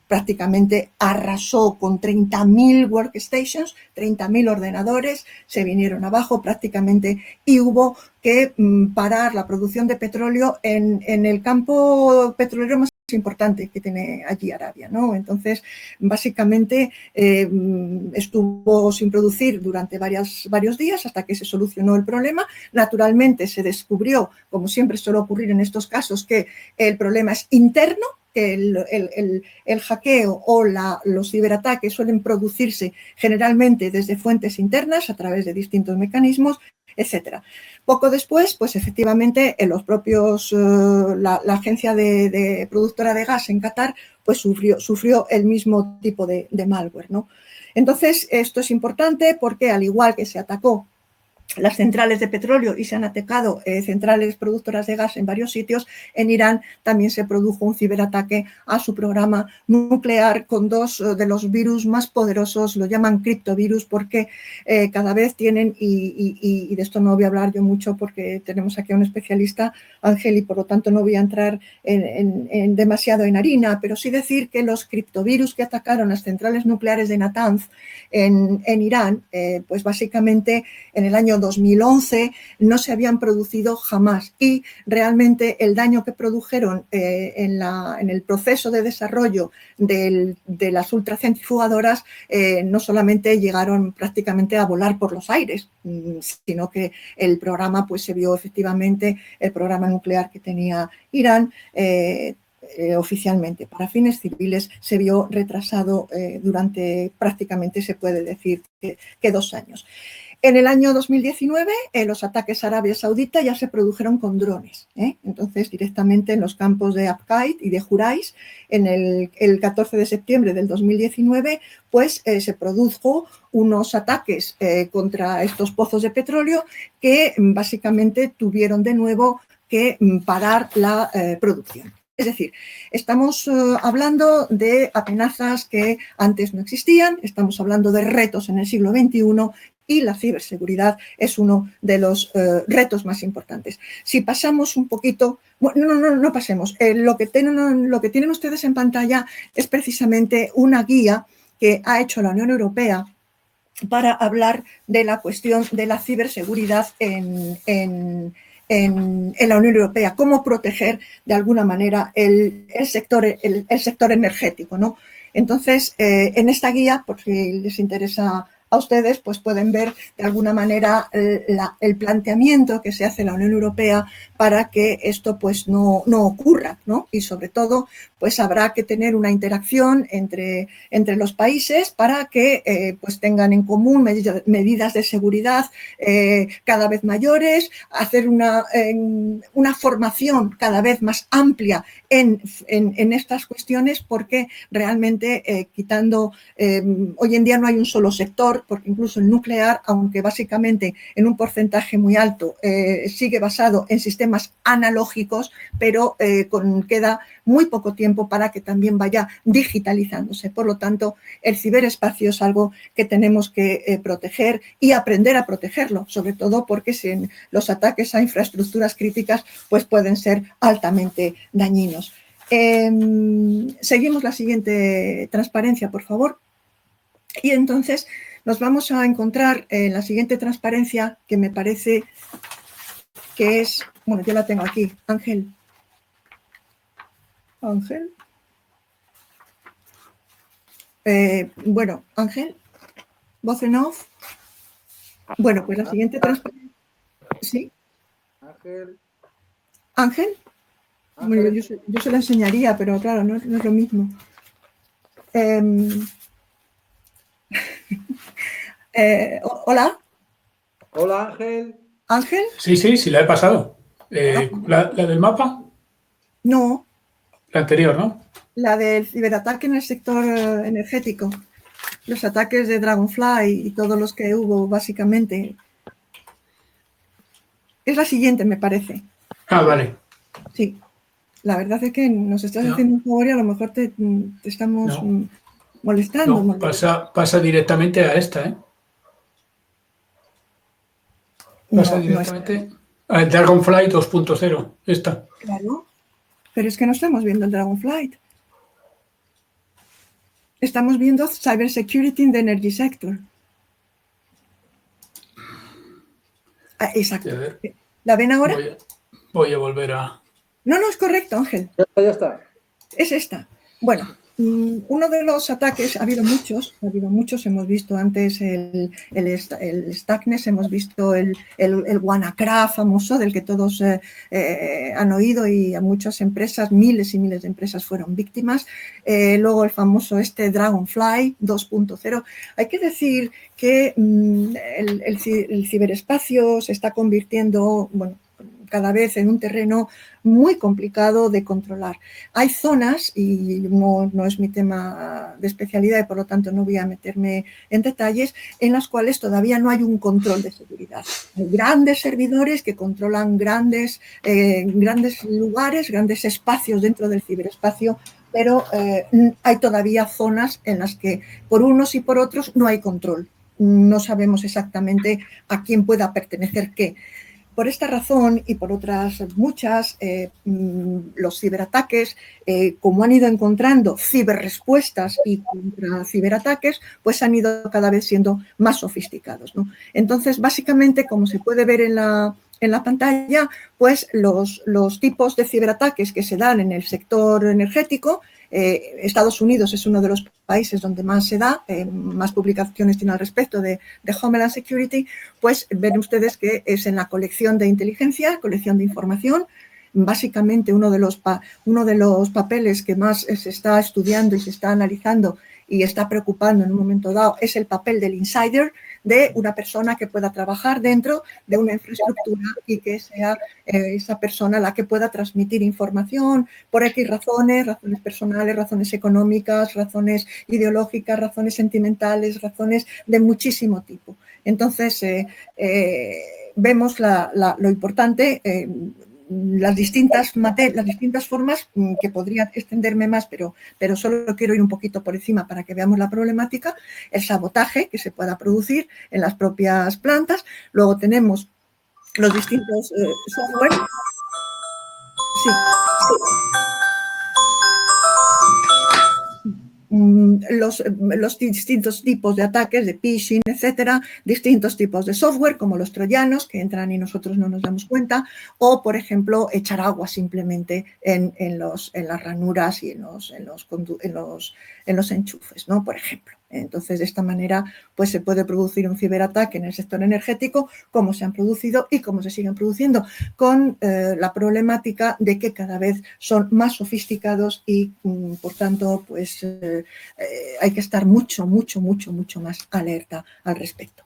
prácticamente arrasó con 30.000 workstations, 30.000 ordenadores, se vinieron abajo prácticamente y hubo que parar la producción de petróleo en el campo petrolero más importante que tiene allí Arabia, ¿no? Entonces, básicamente estuvo sin producir durante varios días hasta que se solucionó el problema. Naturalmente se descubrió, como siempre suele ocurrir en estos casos, que el problema es interno, que el hackeo o los ciberataques suelen producirse generalmente desde fuentes internas a través de distintos mecanismos, etcétera. Poco después, pues efectivamente, en los propios, la agencia de productora de gas en Qatar, pues sufrió el mismo tipo de malware, ¿no? Entonces, esto es importante porque al igual que se atacó las centrales de petróleo y se han atacado centrales productoras de gas en varios sitios, en Irán también se produjo un ciberataque a su programa nuclear con dos de los virus más poderosos, lo llaman criptovirus porque cada vez tienen, y de esto no voy a hablar yo mucho porque tenemos aquí a un especialista, Ángel, y por lo tanto no voy a entrar en demasiado en harina, pero sí decir que los criptovirus que atacaron las centrales nucleares de Natanz en Irán, pues básicamente en el año 2011 no se habían producido jamás y realmente el daño que produjeron en el proceso de desarrollo de las ultracentrifugadoras no solamente llegaron prácticamente a volar por los aires, sino que el programa pues se vio efectivamente, el programa nuclear que tenía Irán oficialmente para fines civiles se vio retrasado durante prácticamente se puede decir que 2 años. En el año 2019, los ataques a Arabia Saudita ya se produjeron con drones. Entonces, directamente en los campos de Abqaiq y de Jurais, en el 14 de septiembre del 2019, pues se produjo unos ataques contra estos pozos de petróleo que básicamente tuvieron de nuevo que parar la producción. Es decir, estamos hablando de amenazas que antes no existían, estamos hablando de retos en el siglo XXI y la ciberseguridad es uno de los retos más importantes. Si pasamos un poquito, bueno, no pasemos, lo que tienen ustedes en pantalla es precisamente una guía que ha hecho la Unión Europea para hablar de la cuestión de la ciberseguridad en la Unión Europea, cómo proteger de alguna manera el sector energético, ¿no? Entonces, en esta guía, por si les interesa a ustedes, pues pueden ver de alguna manera el planteamiento que se hace en la Unión Europea para que esto pues no ocurra, ¿no? Y sobre todo pues habrá que tener una interacción entre los países para que pues tengan en común medidas de seguridad cada vez mayores, hacer una formación cada vez más amplia en estas cuestiones, porque realmente quitando, hoy en día no hay un solo sector, porque incluso el nuclear, aunque básicamente en un porcentaje muy alto sigue basado en sistemas analógicos, pero queda muy poco tiempo para que también vaya digitalizándose. Por lo tanto, el ciberespacio es algo que tenemos que proteger y aprender a protegerlo, sobre todo porque los ataques a infraestructuras críticas pues pueden ser altamente dañinos. Seguimos la siguiente transparencia, por favor. Y entonces nos vamos a encontrar en la siguiente transparencia, que me parece que es, bueno, yo la tengo aquí, Ángel. Bueno, Ángel, voz en off. Bueno, pues la siguiente transparencia. ¿Sí? Ángel. Bueno, yo se la enseñaría, pero claro, no es lo mismo. Hola. Hola, Ángel. ¿Ángel? Sí, la he pasado. ¿La del mapa? No. La anterior, ¿no? La del ciberataque en el sector energético. Los ataques de Dragonfly y todos los que hubo, básicamente. Es la siguiente, me parece. Ah, vale. Sí. La verdad es que nos estás haciendo un favor y a lo mejor te estamos molestando. No, pasa directamente a esta, ¿eh? Pasa directamente al Dragonfly 2.0, esta. Claro, pero es que no estamos viendo el Dragonfly. Estamos viendo Cybersecurity in the Energy Sector. Exacto. ¿La ven ahora? Voy a volver a... No, es correcto, Ángel. Ya está. Es esta. Bueno, uno de los ataques, ha habido muchos, hemos visto antes el Stuxnet, hemos visto el WannaCry famoso, del que todos han oído, y a muchas empresas, miles y miles de empresas fueron víctimas. Luego el famoso Dragonfly 2.0. Hay que decir que el ciberespacio se está convirtiendo, bueno, cada vez en un terreno muy complicado de controlar. Hay zonas, y no es mi tema de especialidad y por lo tanto no voy a meterme en detalles, en las cuales todavía no hay un control de seguridad. Hay grandes servidores que controlan grandes lugares, grandes espacios dentro del ciberespacio, pero hay todavía zonas en las que por unos y por otros no hay control. No sabemos exactamente a quién pueda pertenecer qué. Por esta razón y por otras muchas, los ciberataques, como han ido encontrando ciberrespuestas y contra ciberataques, pues han ido cada vez siendo más sofisticados, ¿no? Entonces, básicamente, como se puede ver en la pantalla, pues los tipos de ciberataques que se dan en el sector energético, Estados Unidos es uno de los países donde más se da, más publicaciones tiene al respecto de Homeland Security, pues ven ustedes que es en la colección de inteligencia, colección de información. Básicamente uno de los papeles que más se está estudiando y se está analizando y está preocupando en un momento dado es el papel del insider, de una persona que pueda trabajar dentro de una infraestructura y que sea esa persona la que pueda transmitir información por X razones personales, razones económicas, razones ideológicas, razones sentimentales, razones de muchísimo tipo. Entonces, vemos lo importante, las distintas formas, que podría extenderme más, pero solo quiero ir un poquito por encima para que veamos la problemática. El sabotaje que se pueda producir en las propias plantas. Luego tenemos los distintos software. Sí. Los distintos tipos de ataques, de phishing, etcétera, distintos tipos de software, como los troyanos, que entran y nosotros no nos damos cuenta, o, por ejemplo, echar agua simplemente en las ranuras y en los enchufes, ¿no? Por ejemplo. Entonces, de esta manera, pues se puede producir un ciberataque en el sector energético, como se han producido y como se siguen produciendo, con la problemática de que cada vez son más sofisticados y, por tanto, pues hay que estar mucho más alerta al respecto.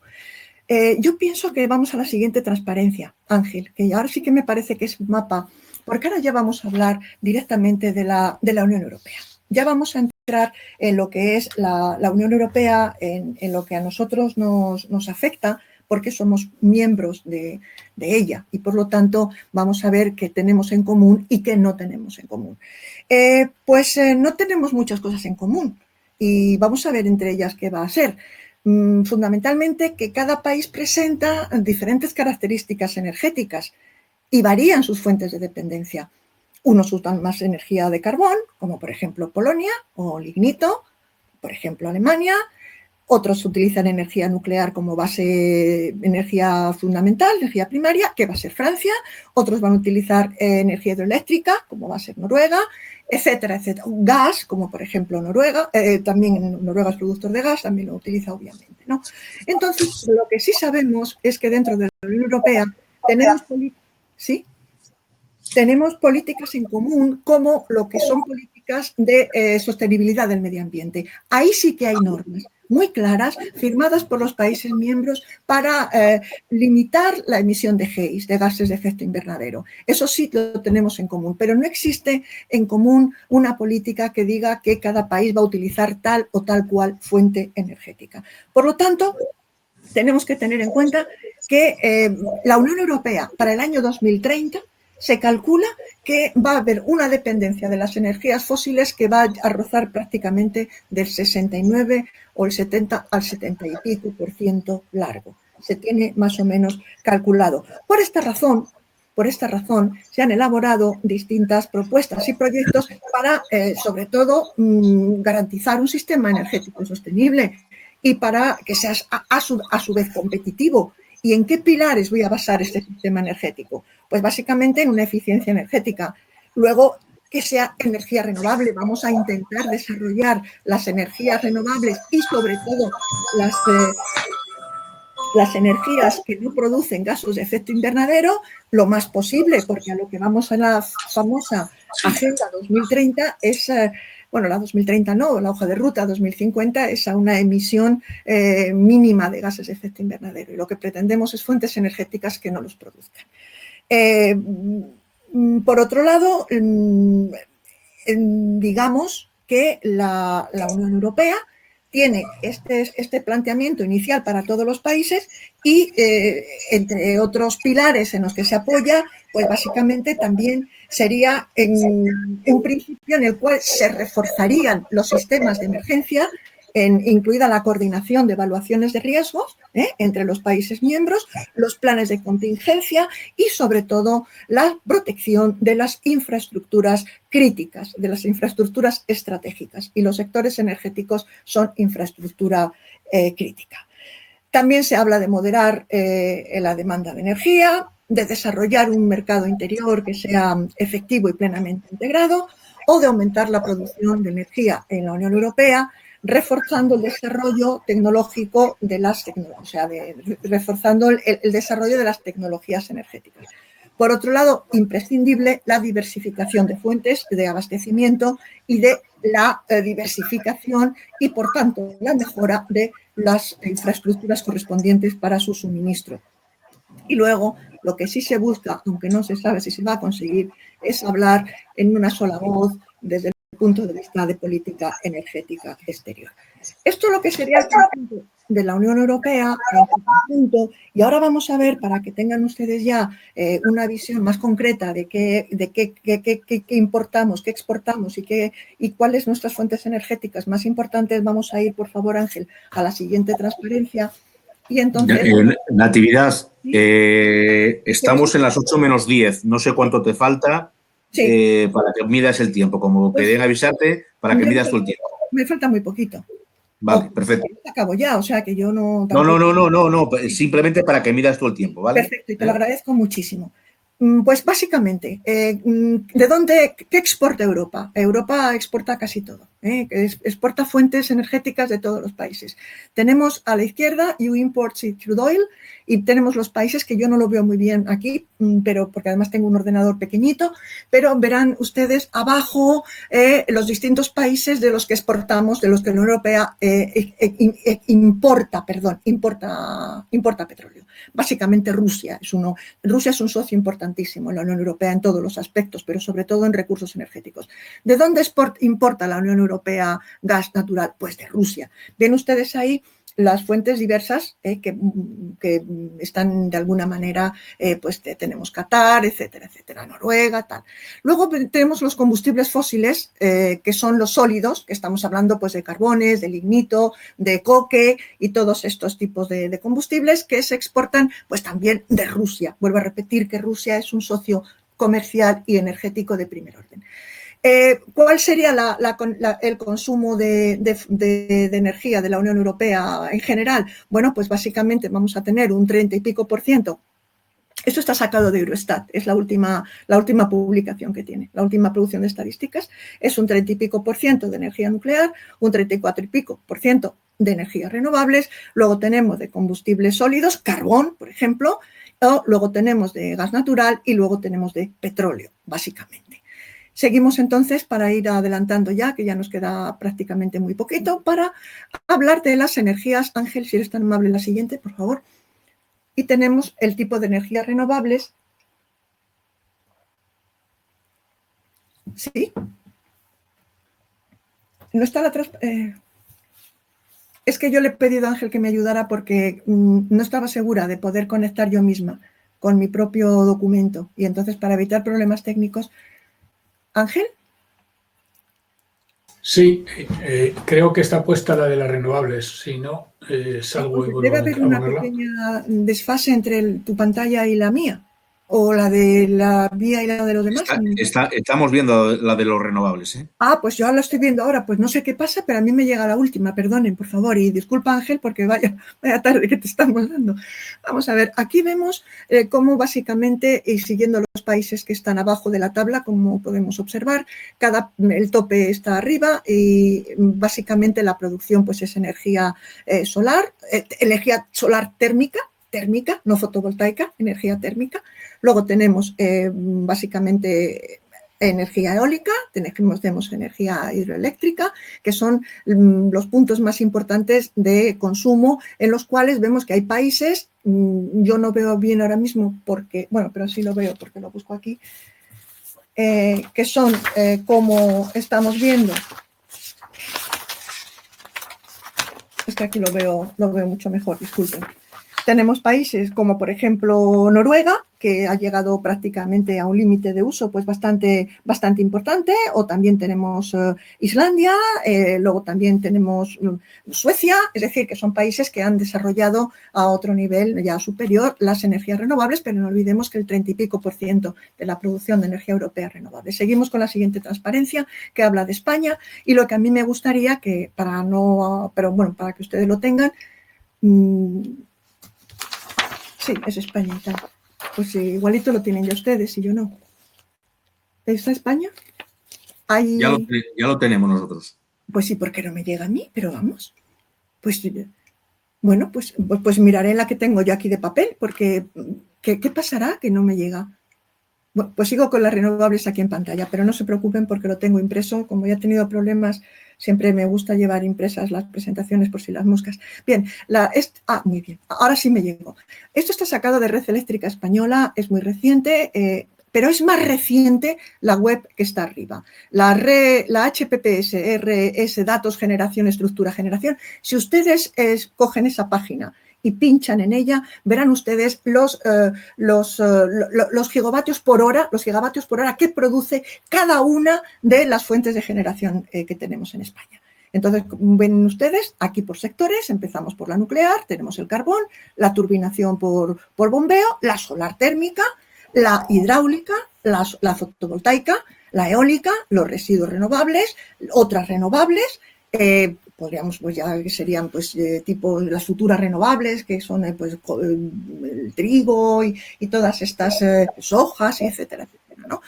Yo pienso que vamos a la siguiente transparencia, Ángel, que ahora sí que me parece que es un mapa, porque ahora ya vamos a hablar directamente de la Unión Europea. Ya vamos a entrar en lo que es la Unión Europea, en lo que a nosotros nos afecta, porque somos miembros de ella y, por lo tanto, vamos a ver qué tenemos en común y qué no tenemos en común. No tenemos muchas cosas en común y vamos a ver entre ellas qué va a ser. Fundamentalmente que cada país presenta diferentes características energéticas y varían sus fuentes de dependencia. Unos usan más energía de carbón, como por ejemplo Polonia, o lignito, por ejemplo Alemania. Otros utilizan energía nuclear como base, energía fundamental, energía primaria, que va a ser Francia. Otros van a utilizar energía hidroeléctrica, como va a ser Noruega, etcétera, etcétera. Gas, como por ejemplo Noruega, también Noruega es productor de gas, también lo utiliza obviamente, ¿no? Entonces, lo que sí sabemos es que dentro de la Unión Europea tenemos políticas en común, como lo que son políticas de sostenibilidad del medio ambiente. Ahí sí que hay normas muy claras, firmadas por los países miembros para limitar la emisión de GEIS, de gases de efecto invernadero. Eso sí lo tenemos en común, pero no existe en común una política que diga que cada país va a utilizar tal o tal cual fuente energética. Por lo tanto, tenemos que tener en cuenta que la Unión Europea para el año 2030 se calcula que va a haber una dependencia de las energías fósiles que va a rozar prácticamente del 69 o el 70 al 70 y pico % largo. Se tiene más o menos calculado. Por esta razón, se han elaborado distintas propuestas y proyectos para, sobre todo, garantizar un sistema energético sostenible y para que sea a su vez competitivo. ¿Y en qué pilares voy a basar este sistema energético? Pues básicamente en una eficiencia energética. Luego, que sea energía renovable. Vamos a intentar desarrollar las energías renovables y, sobre todo, las energías que no producen gases de efecto invernadero lo más posible, porque a lo que vamos a la famosa Agenda 2030 es... la 2030 no, la hoja de ruta 2050 es a una emisión mínima de gases de efecto invernadero y lo que pretendemos es fuentes energéticas que no los produzcan. Por otro lado, digamos que la Unión Europea tiene este planteamiento inicial para todos los países y, entre otros pilares en los que se apoya, pues básicamente también sería un principio en el cual se reforzarían los sistemas de emergencia, incluida la coordinación de evaluaciones de riesgos entre los países miembros, los planes de contingencia y, sobre todo, la protección de las infraestructuras críticas, de las infraestructuras estratégicas. Y los sectores energéticos son infraestructura crítica. También se habla de moderar la demanda de energía, de desarrollar un mercado interior que sea efectivo y plenamente integrado, o de aumentar la producción de energía en la Unión Europea, reforzando el desarrollo tecnológico de reforzando el desarrollo de las tecnologías energéticas. Por otro lado, imprescindible la diversificación de fuentes de abastecimiento y de la diversificación y, por tanto, la mejora de las infraestructuras correspondientes para su suministro. Y luego, lo que sí se busca, aunque no se sabe si se va a conseguir, es hablar en una sola voz desde el punto de vista de política energética exterior. Esto es lo que sería el conjunto de la Unión Europea en su conjunto, y ahora vamos a ver, para que tengan ustedes ya una visión más concreta de qué importamos, qué exportamos y cuáles nuestras fuentes energéticas más importantes, vamos a ir, por favor, Ángel, a la siguiente transparencia. Y entonces, Natividad, estamos en las 8 menos 10. No sé cuánto te falta para que midas el tiempo. Como querían avisarte, para que midas tú el tiempo. Me falta muy poquito. Vale, perfecto. Acabo ya, o sea que yo no... No, simplemente para que midas tú el tiempo, ¿vale? Perfecto, y te lo agradezco muchísimo. Pues básicamente, ¿qué exporta Europa? Europa exporta casi todo. que exporta fuentes energéticas de todos los países. Tenemos a la izquierda EU Imports y Crude Oil, y tenemos los países que yo no lo veo muy bien aquí, pero porque además tengo un ordenador pequeñito, pero verán ustedes abajo los distintos países de los que exportamos, de los que la Unión Europea importa petróleo. Básicamente Rusia es un socio importantísimo en la Unión Europea en todos los aspectos, pero sobre todo en recursos energéticos. ¿De dónde importa la Unión Europea gas natural? Pues de Rusia. Ven ustedes ahí las fuentes diversas que están de alguna manera, pues tenemos Qatar, etcétera, etcétera, Noruega, tal. Luego tenemos los combustibles fósiles, que son los sólidos, que estamos hablando pues de carbones, de lignito, de coque y todos estos tipos de combustibles que se exportan pues también de Rusia. Vuelvo a repetir que Rusia es un socio comercial y energético de primer orden. ¿Cuál sería el consumo de energía de la Unión Europea en general? Bueno, pues básicamente vamos a tener un 30 y pico %. Esto está sacado de Eurostat, es la última publicación que tiene, la última producción de estadísticas. Es un 30 y pico % de energía nuclear, un 34 y pico % de energías renovables. Luego tenemos de combustibles sólidos, carbón, por ejemplo, o luego tenemos de gas natural y luego tenemos de petróleo, básicamente. Seguimos entonces para ir adelantando ya, que ya nos queda prácticamente muy poquito, para hablar de las energías. Ángel, si eres tan amable, la siguiente, por favor. Y tenemos el tipo de energías renovables. ¿Sí? No está la es que yo le he pedido a Ángel que me ayudara porque no estaba segura de poder conectar yo misma con mi propio documento. Y entonces, para evitar problemas técnicos... ¿Ángel? Sí, creo que está puesta la de las renovables. Si no, salgo y vuelvo debe a haber una ponerla. pequeña desfase entre tu pantalla y la mía. O la de la mía y la de los demás. Estamos viendo la de los renovables, ¿eh? Ah, pues yo la estoy viendo ahora. Pues no sé qué pasa, pero a mí me llega la última. Perdonen, por favor. Y disculpa, Ángel, porque vaya tarde que te estamos dando. Vamos a ver. Aquí vemos cómo básicamente, y siguiendo los países que están abajo de la tabla, como podemos observar, el tope está arriba y básicamente la producción pues es energía solar térmica, no fotovoltaica, energía térmica. Luego tenemos básicamente energía eólica, tenemos energía hidroeléctrica, que son los puntos más importantes de consumo, en los cuales vemos que hay países, yo no veo bien ahora mismo porque, bueno, pero sí lo veo porque lo busco aquí, que son como estamos viendo, es que aquí lo veo mucho mejor, disculpen. Tenemos países como, por ejemplo, Noruega, que ha llegado prácticamente a un límite de uso pues bastante importante, o también tenemos Islandia, luego también tenemos Suecia, es decir, que son países que han desarrollado a otro nivel ya superior las energías renovables, pero no olvidemos que el 30 y pico % de la producción de energía europea es renovable. Seguimos con la siguiente transparencia, que habla de España, y lo que a mí me gustaría que, para que ustedes lo tengan, sí, es España y tal. Pues igualito lo tienen ya ustedes y yo no. ¿Está España? Ya lo tenemos nosotros. Pues sí, porque no me llega a mí, pero vamos. Pues bueno, pues miraré la que tengo yo aquí de papel, porque ¿qué pasará que no me llega? Bueno, pues sigo con las renovables aquí en pantalla, pero no se preocupen porque lo tengo impreso. Como ya he tenido problemas, siempre me gusta llevar impresas las presentaciones por si las moscas. Bien, muy bien, ahora sí me llegó. Esto está sacado de Red Eléctrica Española, es muy reciente, pero es más reciente la web que está arriba. La HPPS, RS, Datos, Generación, Estructura, Generación. Si ustedes cogen esa página y pinchan en ella, verán ustedes los gigavatios por hora que produce cada una de las fuentes de generación que tenemos en España. Entonces, ven ustedes, aquí por sectores, empezamos por la nuclear, tenemos el carbón, la turbinación por bombeo, la solar térmica, la hidráulica, la fotovoltaica, la eólica, los residuos renovables, otras renovables, podríamos, pues ya que serían pues tipo las futuras renovables, que son pues el trigo y todas estas sojas, etcétera, etcétera, ¿no?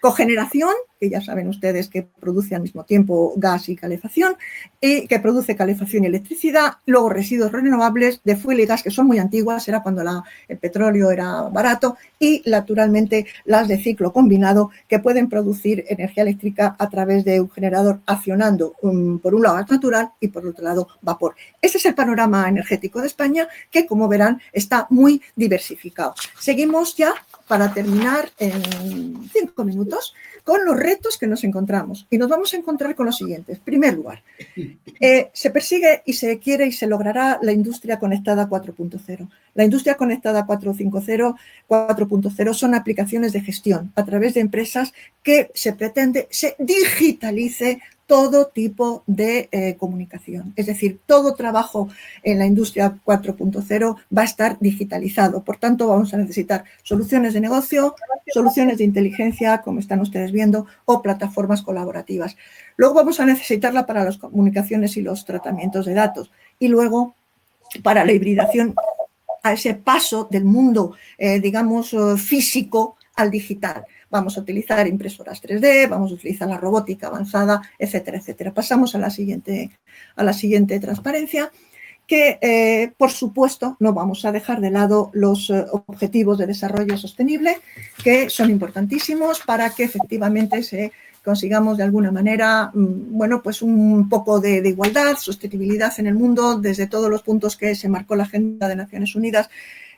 Cogeneración, que ya saben ustedes que produce al mismo tiempo gas y calefacción, y que produce calefacción y electricidad. Luego residuos renovables de fuel y gas, que son muy antiguas, era cuando el petróleo era barato, y naturalmente las de ciclo combinado, que pueden producir energía eléctrica a través de un generador accionando por un lado gas natural y por otro lado vapor. Ese es el panorama energético de España, que como verán está muy diversificado. Seguimos ya, para terminar en 5 minutos, con los retos que nos encontramos. Y nos vamos a encontrar con los siguientes. En primer lugar, se persigue y se quiere y se logrará la industria conectada 4.0. La industria conectada 4.0 son aplicaciones de gestión a través de empresas que se pretende se digitalice todo tipo de comunicación. Es decir, todo trabajo en la industria 4.0 va a estar digitalizado. Por tanto, vamos a necesitar soluciones de negocio, soluciones de inteligencia, como están ustedes viendo, o plataformas colaborativas. Luego vamos a necesitarla para las comunicaciones y los tratamientos de datos. Y luego, para la hibridación, a ese paso del mundo, digamos, físico al digital. Vamos a utilizar impresoras 3D, vamos a utilizar la robótica avanzada, etcétera, etcétera. Pasamos a la siguiente transparencia, que, por supuesto, no vamos a dejar de lado los objetivos de desarrollo sostenible, que son importantísimos para que efectivamente consigamos de alguna manera, bueno, pues un poco de igualdad, sostenibilidad en el mundo desde todos los puntos que se marcó la Agenda de Naciones Unidas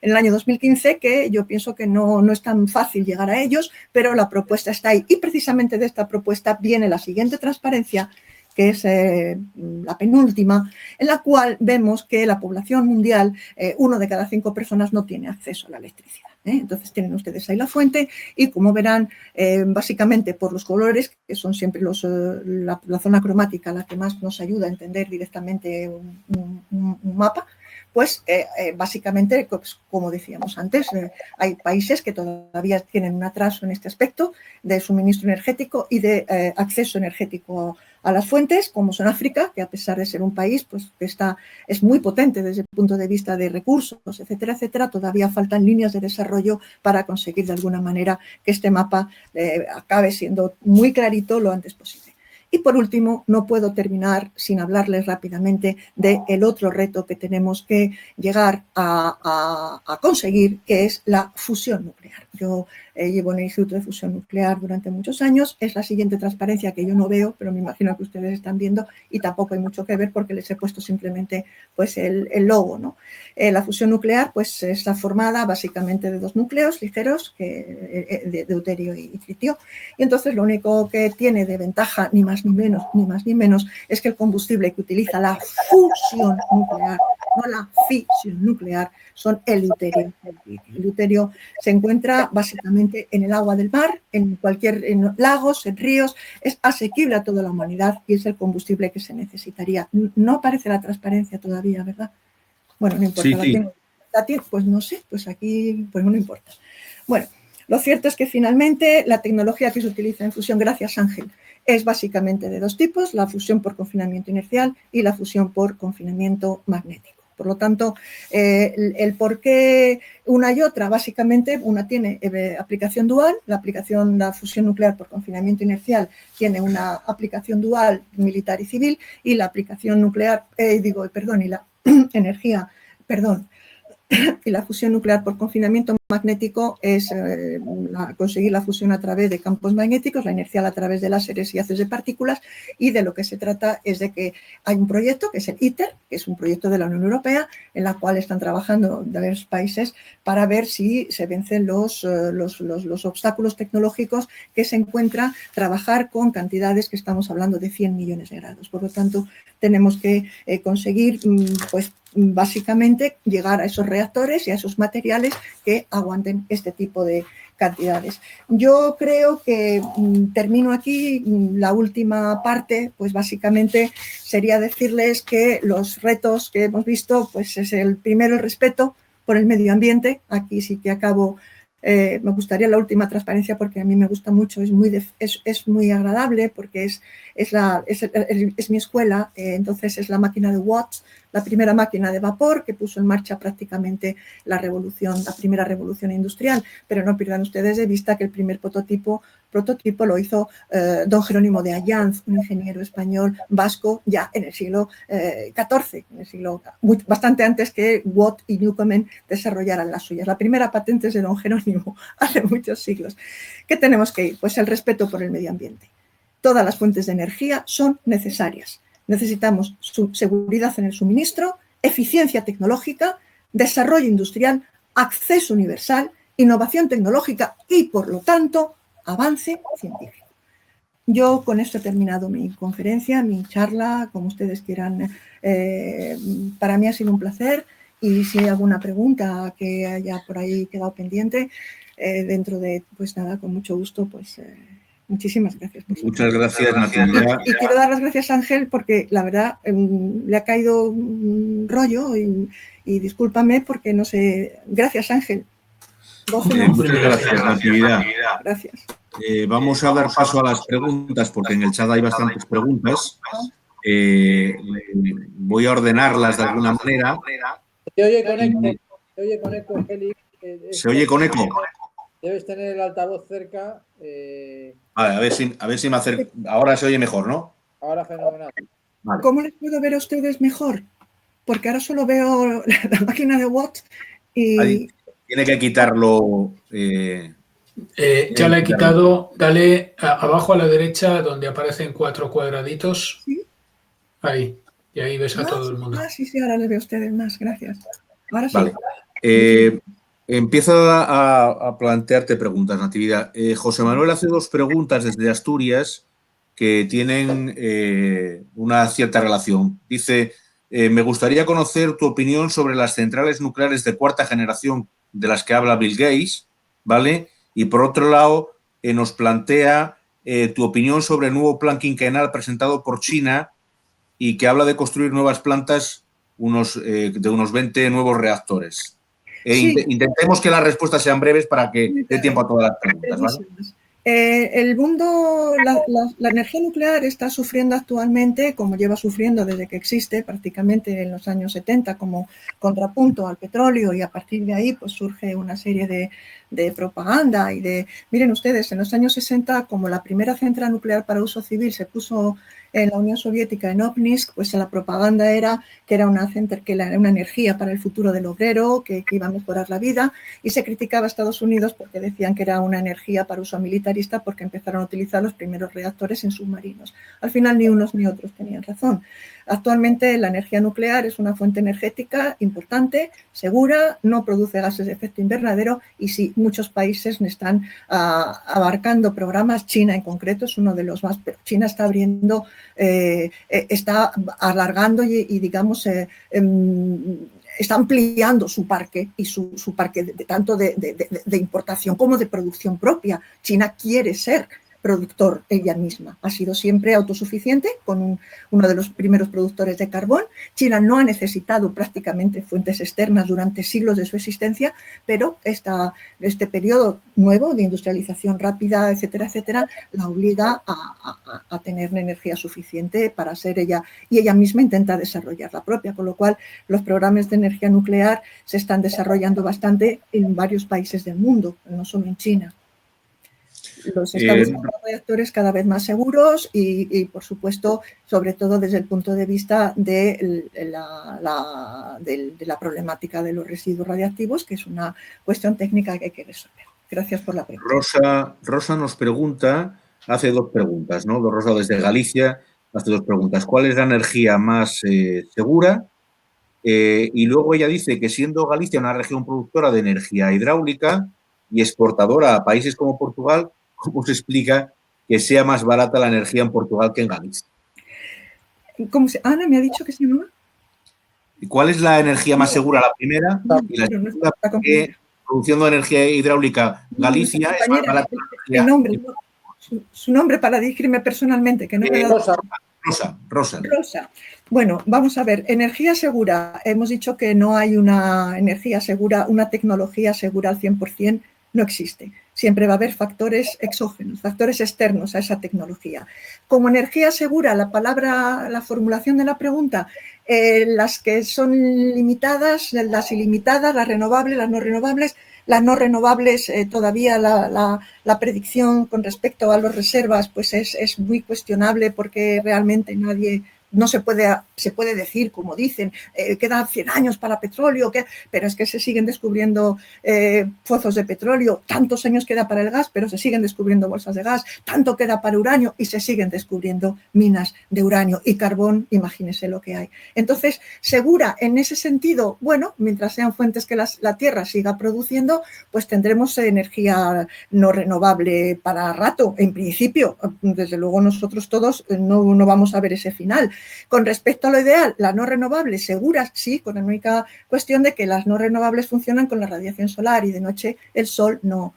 en el año 2015, que yo pienso que no es tan fácil llegar a ellos, pero la propuesta está ahí. Y precisamente de esta propuesta viene la siguiente transparencia, que es la penúltima, en la cual vemos que la población mundial, 1 de cada 5 personas no tiene acceso a la electricidad. Entonces tienen ustedes ahí la fuente y, como verán, básicamente por los colores, que son siempre la zona cromática la que más nos ayuda a entender directamente un mapa, pues básicamente, como decíamos antes, hay países que todavía tienen un atraso en este aspecto de suministro energético y de acceso energético a las fuentes, como son África, que a pesar de ser un país pues, que es muy potente desde el punto de vista de recursos, etcétera, etcétera, todavía faltan líneas de desarrollo para conseguir de alguna manera que este mapa acabe siendo muy clarito lo antes posible. Y por último, no puedo terminar sin hablarles rápidamente del otro reto que tenemos que llegar a conseguir, que es la fusión nuclear. Yo llevo en el Instituto de Fusión Nuclear durante muchos años. Es la siguiente transparencia que yo no veo, pero me imagino que ustedes están viendo, y tampoco hay mucho que ver porque les he puesto simplemente pues, el logo, ¿no? La fusión nuclear pues, está formada básicamente de 2 núcleos ligeros, de deuterio y tritio, y entonces lo único que tiene de ventaja, ni más ni menos, es que el combustible que utiliza la fusión nuclear, no la fisión nuclear, son el deuterio. El deuterio se encuentra básicamente en el agua del mar, en lagos, en ríos, es asequible a toda la humanidad y es el combustible que se necesitaría. No aparece la transparencia todavía, ¿verdad? Bueno, no importa, sí. Pues no sé, pues aquí pues no importa. Bueno, lo cierto es que finalmente la tecnología que se utiliza en fusión, gracias Ángel, es básicamente de 2 tipos, la fusión por confinamiento inercial y la fusión por confinamiento magnético. Por lo tanto, el por qué una y otra, básicamente, una tiene aplicación dual, la fusión nuclear por confinamiento inercial tiene una aplicación dual militar y civil, y la aplicación nuclear, y la y la fusión nuclear por confinamiento magnético es conseguir la fusión a través de campos magnéticos, la inercial a través de láseres y haces de partículas, y de lo que se trata es de que hay un proyecto que es el ITER, que es un proyecto de la Unión Europea, en la cual están trabajando diversos países para ver si se vencen los obstáculos tecnológicos que se encuentra trabajar con cantidades que estamos hablando de 100 millones de grados. Por lo tanto, tenemos que conseguir pues, básicamente llegar a esos reactores y a esos materiales que aguanten este tipo de cantidades. Yo creo que termino aquí. La última parte, pues básicamente sería decirles que los retos que hemos visto, pues es el primero, el respeto por el medio ambiente. Aquí sí que acabo. Me gustaría la última transparencia porque a mí me gusta mucho, es muy agradable porque es mi escuela, entonces es la máquina de Watts, la primera máquina de vapor que puso en marcha prácticamente la primera revolución industrial, pero no pierdan ustedes de vista que el primer prototipo lo hizo don Jerónimo de Allanz, un ingeniero español vasco ya en el siglo XIV, bastante antes que Watt y Newcomen desarrollaran las suyas. La primera patente es de don Jerónimo hace muchos siglos. ¿Qué tenemos que ir? Pues el respeto por el medio ambiente. Todas las fuentes de energía son necesarias. Necesitamos seguridad en el suministro, eficiencia tecnológica, desarrollo industrial, acceso universal, innovación tecnológica y, por lo tanto, avance científico. Yo con esto he terminado mi conferencia, mi charla, como ustedes quieran. Para mí ha sido un placer y si hay alguna pregunta que haya por ahí quedado pendiente, dentro de, pues nada, con mucho gusto, pues muchísimas gracias. Muchas gracias, Natividad. Y quiero dar las gracias a Ángel porque la verdad le ha caído un rollo y discúlpame porque no sé. Gracias, Ángel. Muchas gracias, Natividad. Gracias. Vamos a dar paso a las preguntas porque en el chat hay bastantes preguntas. Voy a ordenarlas de alguna manera. Se oye con eco, Félix. ¿Se oye con eco? Debes tener el altavoz cerca. Vale, a ver si me acerco. Ahora se oye mejor, ¿no? Ahora fenomenal. Vale. ¿Cómo les puedo ver a ustedes mejor? Porque ahora solo veo la máquina de Watt y... Ahí, tiene que quitarlo. Ya la he quitado. Dale abajo a la derecha donde aparecen 4 cuadraditos. ¿Sí? Ahí. Y ahí ves a todo el mundo. Sí, ahora les veo a ustedes más. Gracias. Ahora sí. Vale. Empiezo a plantearte preguntas, Natividad. José Manuel hace 2 preguntas desde Asturias que tienen una cierta relación. Dice, me gustaría conocer tu opinión sobre las centrales nucleares de 4ª generación de las que habla Bill Gates, ¿vale? Y por otro lado, nos plantea tu opinión sobre el nuevo plan quinquenal presentado por China y que habla de construir nuevas plantas de unos 20 nuevos reactores. Intentemos que las respuestas sean breves para que dé tiempo a todas las preguntas, ¿vale? El mundo, la energía nuclear está sufriendo actualmente, como lleva sufriendo desde que existe, prácticamente en los años 70, como contrapunto al petróleo, y a partir de ahí pues surge una serie de propaganda y de... Miren ustedes, en los años 60, como la primera central nuclear para uso civil se puso en la Unión Soviética, en Obninsk, pues la propaganda era que era una energía para el futuro del obrero, que iba a mejorar la vida, y se criticaba a Estados Unidos porque decían que era una energía para uso militarista porque empezaron a utilizar los primeros reactores en submarinos. Al final ni unos ni otros tenían razón. Actualmente la energía nuclear es una fuente energética importante, segura, no produce gases de efecto invernadero y sí, muchos países están abarcando programas. China en concreto es uno de los más, pero China está abriendo, está alargando y digamos, está ampliando su parque y su parque tanto de importación como de producción propia. China quiere ser productor ella misma. Ha sido siempre autosuficiente con uno de los primeros productores de carbón. China no ha necesitado prácticamente fuentes externas durante siglos de su existencia, pero este periodo nuevo de industrialización rápida, etcétera, etcétera, la obliga a tener una energía suficiente para ser ella, y ella misma intenta desarrollar la propia, con lo cual los programas de energía nuclear se están desarrollando bastante en varios países del mundo, no solo en China. Los estamos haciendo reactores cada vez más seguros y, por supuesto, sobre todo desde el punto de vista de la problemática de los residuos radiactivos, que es una cuestión técnica que hay que resolver. Gracias por la pregunta. Rosa nos pregunta, hace 2 preguntas, ¿no? Rosa desde Galicia hace 2 preguntas. ¿Cuál es la energía más segura? Y luego ella dice que siendo Galicia una región productora de energía hidráulica y exportadora a países como Portugal, ¿cómo se explica que sea más barata la energía en Portugal que en Galicia? Ana me ha dicho que se llama. ¿Y cuál es la energía más segura? La primera y la segunda, que produciendo energía hidráulica Galicia es más barata la energía. Su nombre para dirigirme personalmente, que no me da... Rosa. Bueno, vamos a ver, energía segura. Hemos dicho que no hay una energía segura, una tecnología segura al 100%, no existe. Siempre va a haber factores exógenos, factores externos a esa tecnología. Como energía segura, la formulación de la pregunta, las que son limitadas, las ilimitadas, las renovables, las no renovables. Las no renovables, todavía la predicción con respecto a las reservas pues es muy cuestionable, porque realmente no se puede decir, como dicen, quedan 100 años para petróleo, pero es que se siguen descubriendo pozos de petróleo, tantos años queda para el gas, pero se siguen descubriendo bolsas de gas, tanto queda para uranio y se siguen descubriendo minas de uranio y carbón, imagínense lo que hay. Entonces, segura en ese sentido, bueno, mientras sean fuentes que la Tierra siga produciendo, pues tendremos energía no renovable para rato, en principio. Desde luego nosotros todos no vamos a ver ese final. Con respecto a lo ideal, las no renovables seguras, sí, con la única cuestión de que las no renovables funcionan con la radiación solar y de noche el sol no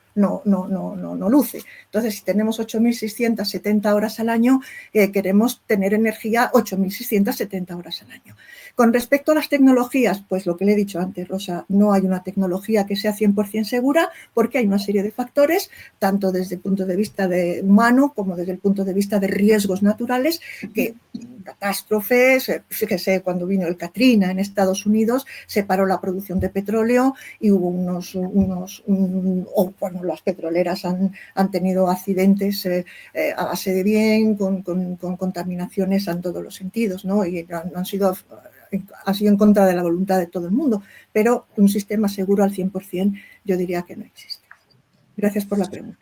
luce. Entonces, si tenemos 8.670 horas al año, queremos tener energía 8.670 horas al año. Con respecto a las tecnologías, pues lo que le he dicho antes, Rosa, no hay una tecnología que sea 100% segura, porque hay una serie de factores, tanto desde el punto de vista humano como desde el punto de vista de riesgos naturales, que catástrofes, fíjese, cuando vino el Katrina en Estados Unidos, se paró la producción de petróleo y hubo las petroleras han tenido accidentes a base de bien, con contaminaciones en todos los sentidos, ¿no? Y ha sido en contra de la voluntad de todo el mundo, pero un sistema seguro al 100% yo diría que no existe. Gracias por la pregunta.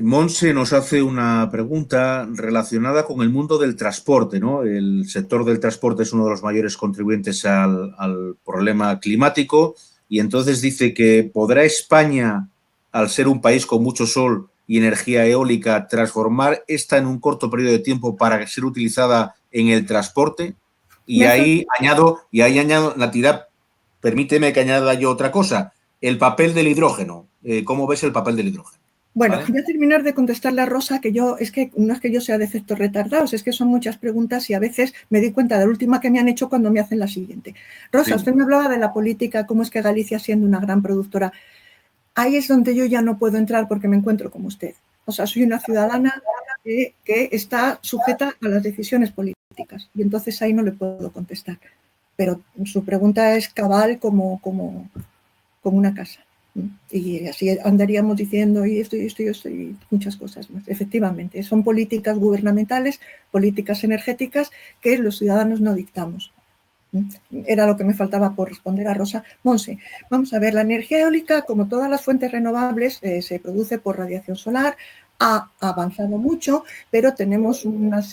Monse nos hace una pregunta relacionada con el mundo del transporte, ¿no? El sector del transporte es uno de los mayores contribuyentes al problema climático, y entonces dice que ¿podrá España, al ser un país con mucho sol y energía eólica, transformar esta en un corto periodo de tiempo para ser utilizada en el transporte? Y ahí añado, Natividad, permíteme que añada yo otra cosa, el papel del hidrógeno. ¿Cómo ves el papel del hidrógeno? Bueno, ¿Vale? voy a terminar de contestarle a Rosa, que no es que yo sea de efectos retardados, es que son muchas preguntas y a veces me doy cuenta de la última que me han hecho cuando me hacen la siguiente. Rosa, sí. Usted me hablaba de la política, cómo es que Galicia, siendo una gran productora, ahí es donde yo ya no puedo entrar porque me encuentro como usted. O sea, soy una ciudadana que está sujeta a las decisiones políticas y entonces ahí no le puedo contestar. Pero su pregunta es cabal como una casa. Y así andaríamos diciendo y esto y muchas cosas más. Efectivamente, son políticas gubernamentales, políticas energéticas que los ciudadanos no dictamos. Era lo que me faltaba por responder a Rosa. Monse, vamos a ver, la energía eólica, como todas las fuentes renovables, se produce por radiación solar, ha avanzado mucho, pero tenemos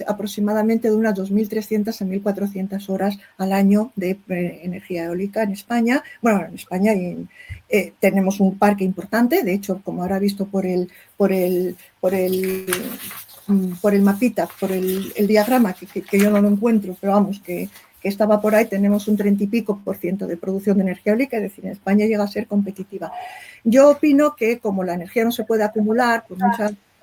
aproximadamente de unas 2.300 a 1.400 horas al año de energía eólica en España. Bueno, en España tenemos un parque importante, de hecho, como habrá visto por el mapita, por el diagrama, que yo no lo encuentro, pero vamos, que estaba por ahí, tenemos un 30 y pico % de producción de energía eólica, es decir, en España llega a ser competitiva. Yo opino que como la energía no se puede acumular, pues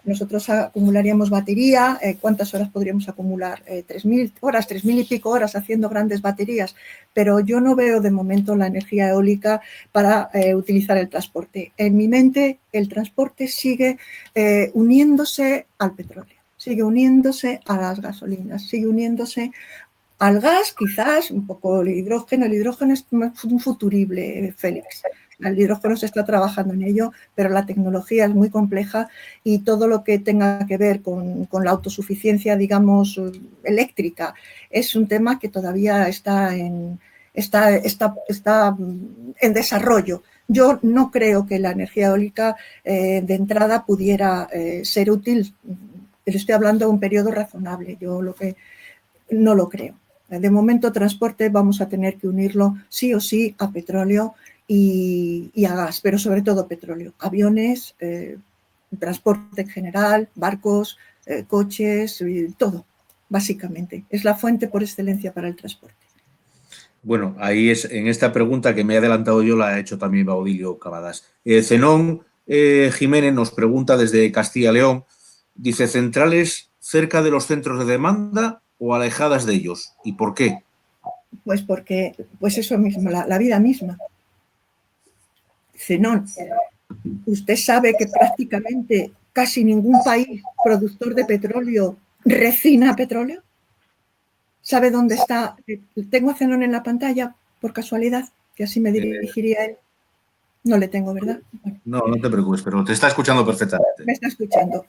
nosotros acumularíamos batería. ¿Cuántas horas podríamos acumular? 3.000 horas, 3.000 y pico horas haciendo grandes baterías, pero yo no veo de momento la energía eólica para utilizar el transporte. En mi mente, el transporte sigue uniéndose al petróleo, sigue uniéndose a las gasolinas, sigue uniéndose al gas, quizás, un poco el hidrógeno. El hidrógeno es un futurible, Félix. El hidrógeno se está trabajando en ello, pero la tecnología es muy compleja y todo lo que tenga que ver con la autosuficiencia, digamos, eléctrica, es un tema que todavía está en desarrollo. Yo no creo que la energía eólica de entrada pudiera ser útil, pero estoy hablando de un periodo razonable. Yo no lo creo. De momento, transporte vamos a tener que unirlo sí o sí a petróleo y a gas, pero sobre todo petróleo. Aviones, transporte en general, barcos, coches, todo, básicamente. Es la fuente por excelencia para el transporte. Bueno, ahí es, en esta pregunta que me he adelantado yo, la ha hecho también Baudilio Cavadas. Zenón Jiménez nos pregunta desde Castilla y León, dice, ¿centrales cerca de los centros de demanda o alejadas de ellos? ¿Y por qué? Pues porque, pues eso mismo, la vida misma. Zenón, Usted sabe que prácticamente casi ningún país productor de petróleo refina petróleo. ¿Sabe dónde está? Tengo a Zenón en la pantalla, por casualidad, que así me dirigiría a él. No le tengo, ¿verdad? Bueno. No, no te preocupes, pero te está escuchando perfectamente. Me está escuchando.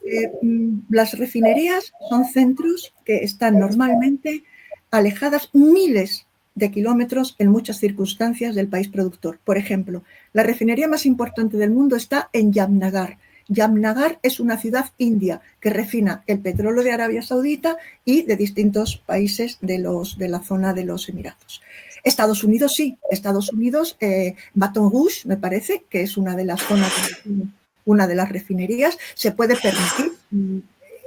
Las refinerías son centros que están normalmente alejadas miles de kilómetros en muchas circunstancias del país productor. Por ejemplo, la refinería más importante del mundo está en Jamnagar. Jamnagar es una ciudad india que refina el petróleo de Arabia Saudita y de distintos países de la zona de los Emiratos. Estados Unidos sí, Estados Unidos, Baton Rouge, me parece, que es una de las zonas, una de las refinerías, se puede permitir,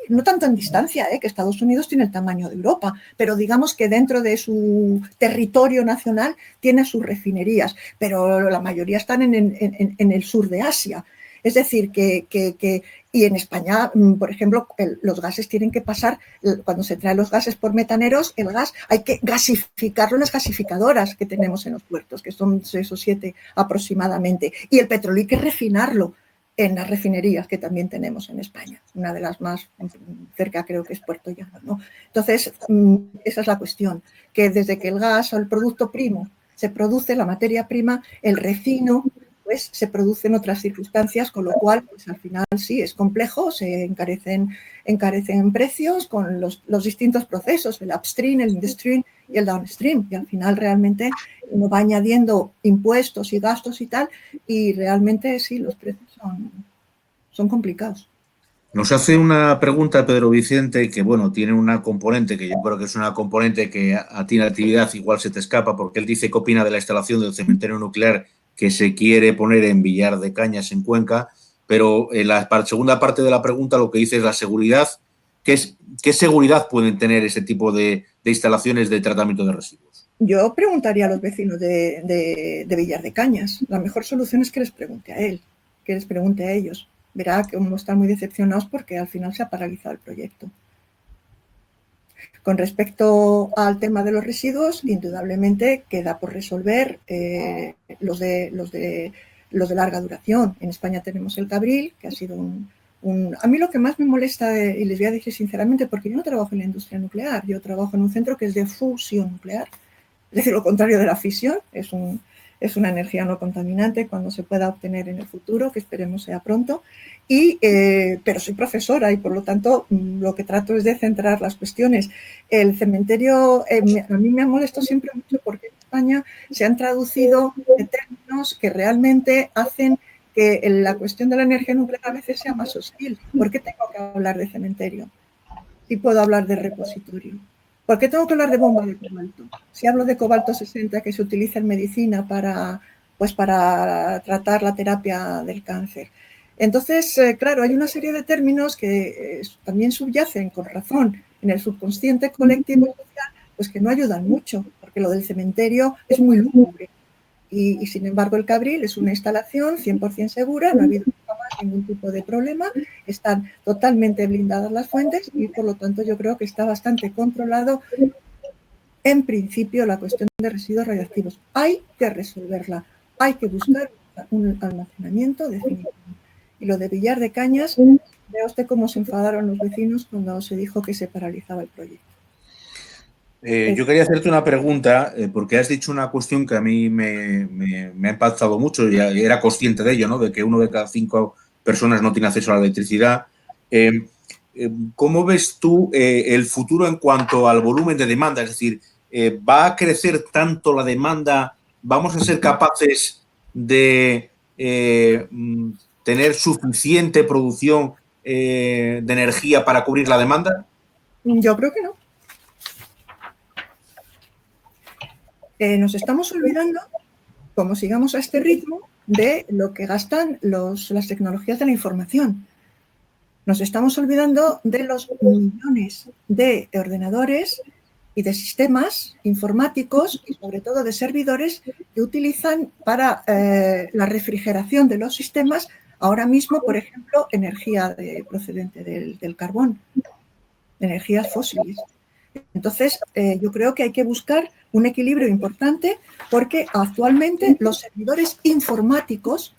no tanto en distancia, que Estados Unidos tiene el tamaño de Europa, pero digamos que dentro de su territorio nacional tiene sus refinerías, pero la mayoría están en el sur de Asia. Es decir, y en España, por ejemplo, los gases tienen que pasar, cuando se traen los gases por metaneros, el gas hay que gasificarlo en las gasificadoras que tenemos en los puertos, que son 6 o 7 aproximadamente. Y el petróleo hay que refinarlo en las refinerías que también tenemos en España. Una de las más cerca creo que es Puerto Llano, ¿no? Entonces, esa es la cuestión, que desde que el gas o el producto primo se produce, la materia prima, el refino, pues se producen otras circunstancias, con lo cual, pues al final sí, es complejo, se encarecen precios con los distintos procesos, el upstream, el midstream y el downstream, y al final realmente uno va añadiendo impuestos y gastos y tal, y realmente sí, los precios son complicados. Nos hace una pregunta Pedro Vicente que, bueno, tiene una componente que yo creo que es una componente que a ti en actividad igual se te escapa, porque él dice qué opina de la instalación del cementerio nuclear que se quiere poner en Villar de Cañas, en Cuenca, pero en la segunda parte de la pregunta lo que dice es la seguridad. ¿Qué seguridad pueden tener ese tipo de instalaciones de tratamiento de residuos? Yo preguntaría a los vecinos de Villar de Cañas. La mejor solución es que les pregunte a él, que les pregunte a ellos. Verá que están muy decepcionados porque al final se ha paralizado el proyecto. Con respecto al tema de los residuos, indudablemente queda por resolver los de larga duración. En España tenemos el Cabril, que ha sido a mí lo que más me molesta, y les voy a decir sinceramente, porque yo no trabajo en la industria nuclear, yo trabajo en un centro que es de fusión nuclear, es decir, lo contrario de la fisión, es una energía no contaminante cuando se pueda obtener en el futuro, que esperemos sea pronto, pero soy profesora y por lo tanto lo que trato es de centrar las cuestiones. El cementerio, a mí me ha molestado siempre mucho porque en España se han traducido términos que realmente hacen que la cuestión de la energía nuclear a veces sea más hostil. ¿Por qué tengo que hablar de cementerio si puedo hablar de repositorio? ¿Por qué tengo que hablar de bomba de cobalto? Si hablo de cobalto 60 que se utiliza en medicina para tratar la terapia del cáncer. Entonces, claro, hay una serie de términos que también subyacen con razón en el subconsciente colectivo y social, pues que no ayudan mucho, porque lo del cementerio es muy lúgubre. Y sin embargo, el Cabril es una instalación 100% segura, no ha habido jamás ningún tipo de problema, están totalmente blindadas las fuentes y por lo tanto yo creo que está bastante controlado en principio la cuestión de residuos radioactivos. Hay que resolverla, hay que buscar un almacenamiento definitivo. Y lo de Villar de Cañas, vea usted cómo se enfadaron los vecinos cuando se dijo que se paralizaba el proyecto. Yo quería hacerte una pregunta, porque has dicho una cuestión que a mí me ha impactado mucho, y era consciente de ello, ¿no? De que 1 de cada 5 personas no tiene acceso a la electricidad. ¿Cómo ves tú el futuro en cuanto al volumen de demanda? Es decir, ¿va a crecer tanto la demanda? ¿Vamos a ser capaces de tener suficiente producción de energía para cubrir la demanda? Yo creo que no. Nos estamos olvidando, como sigamos a este ritmo, de lo que gastan las tecnologías de la información. Nos estamos olvidando de los millones de ordenadores y de sistemas informáticos y sobre todo de servidores que utilizan para la refrigeración de los sistemas ahora mismo, por ejemplo, energía procedente del carbón, energías fósiles. Entonces, yo creo que hay que buscar un equilibrio importante porque actualmente los servidores informáticos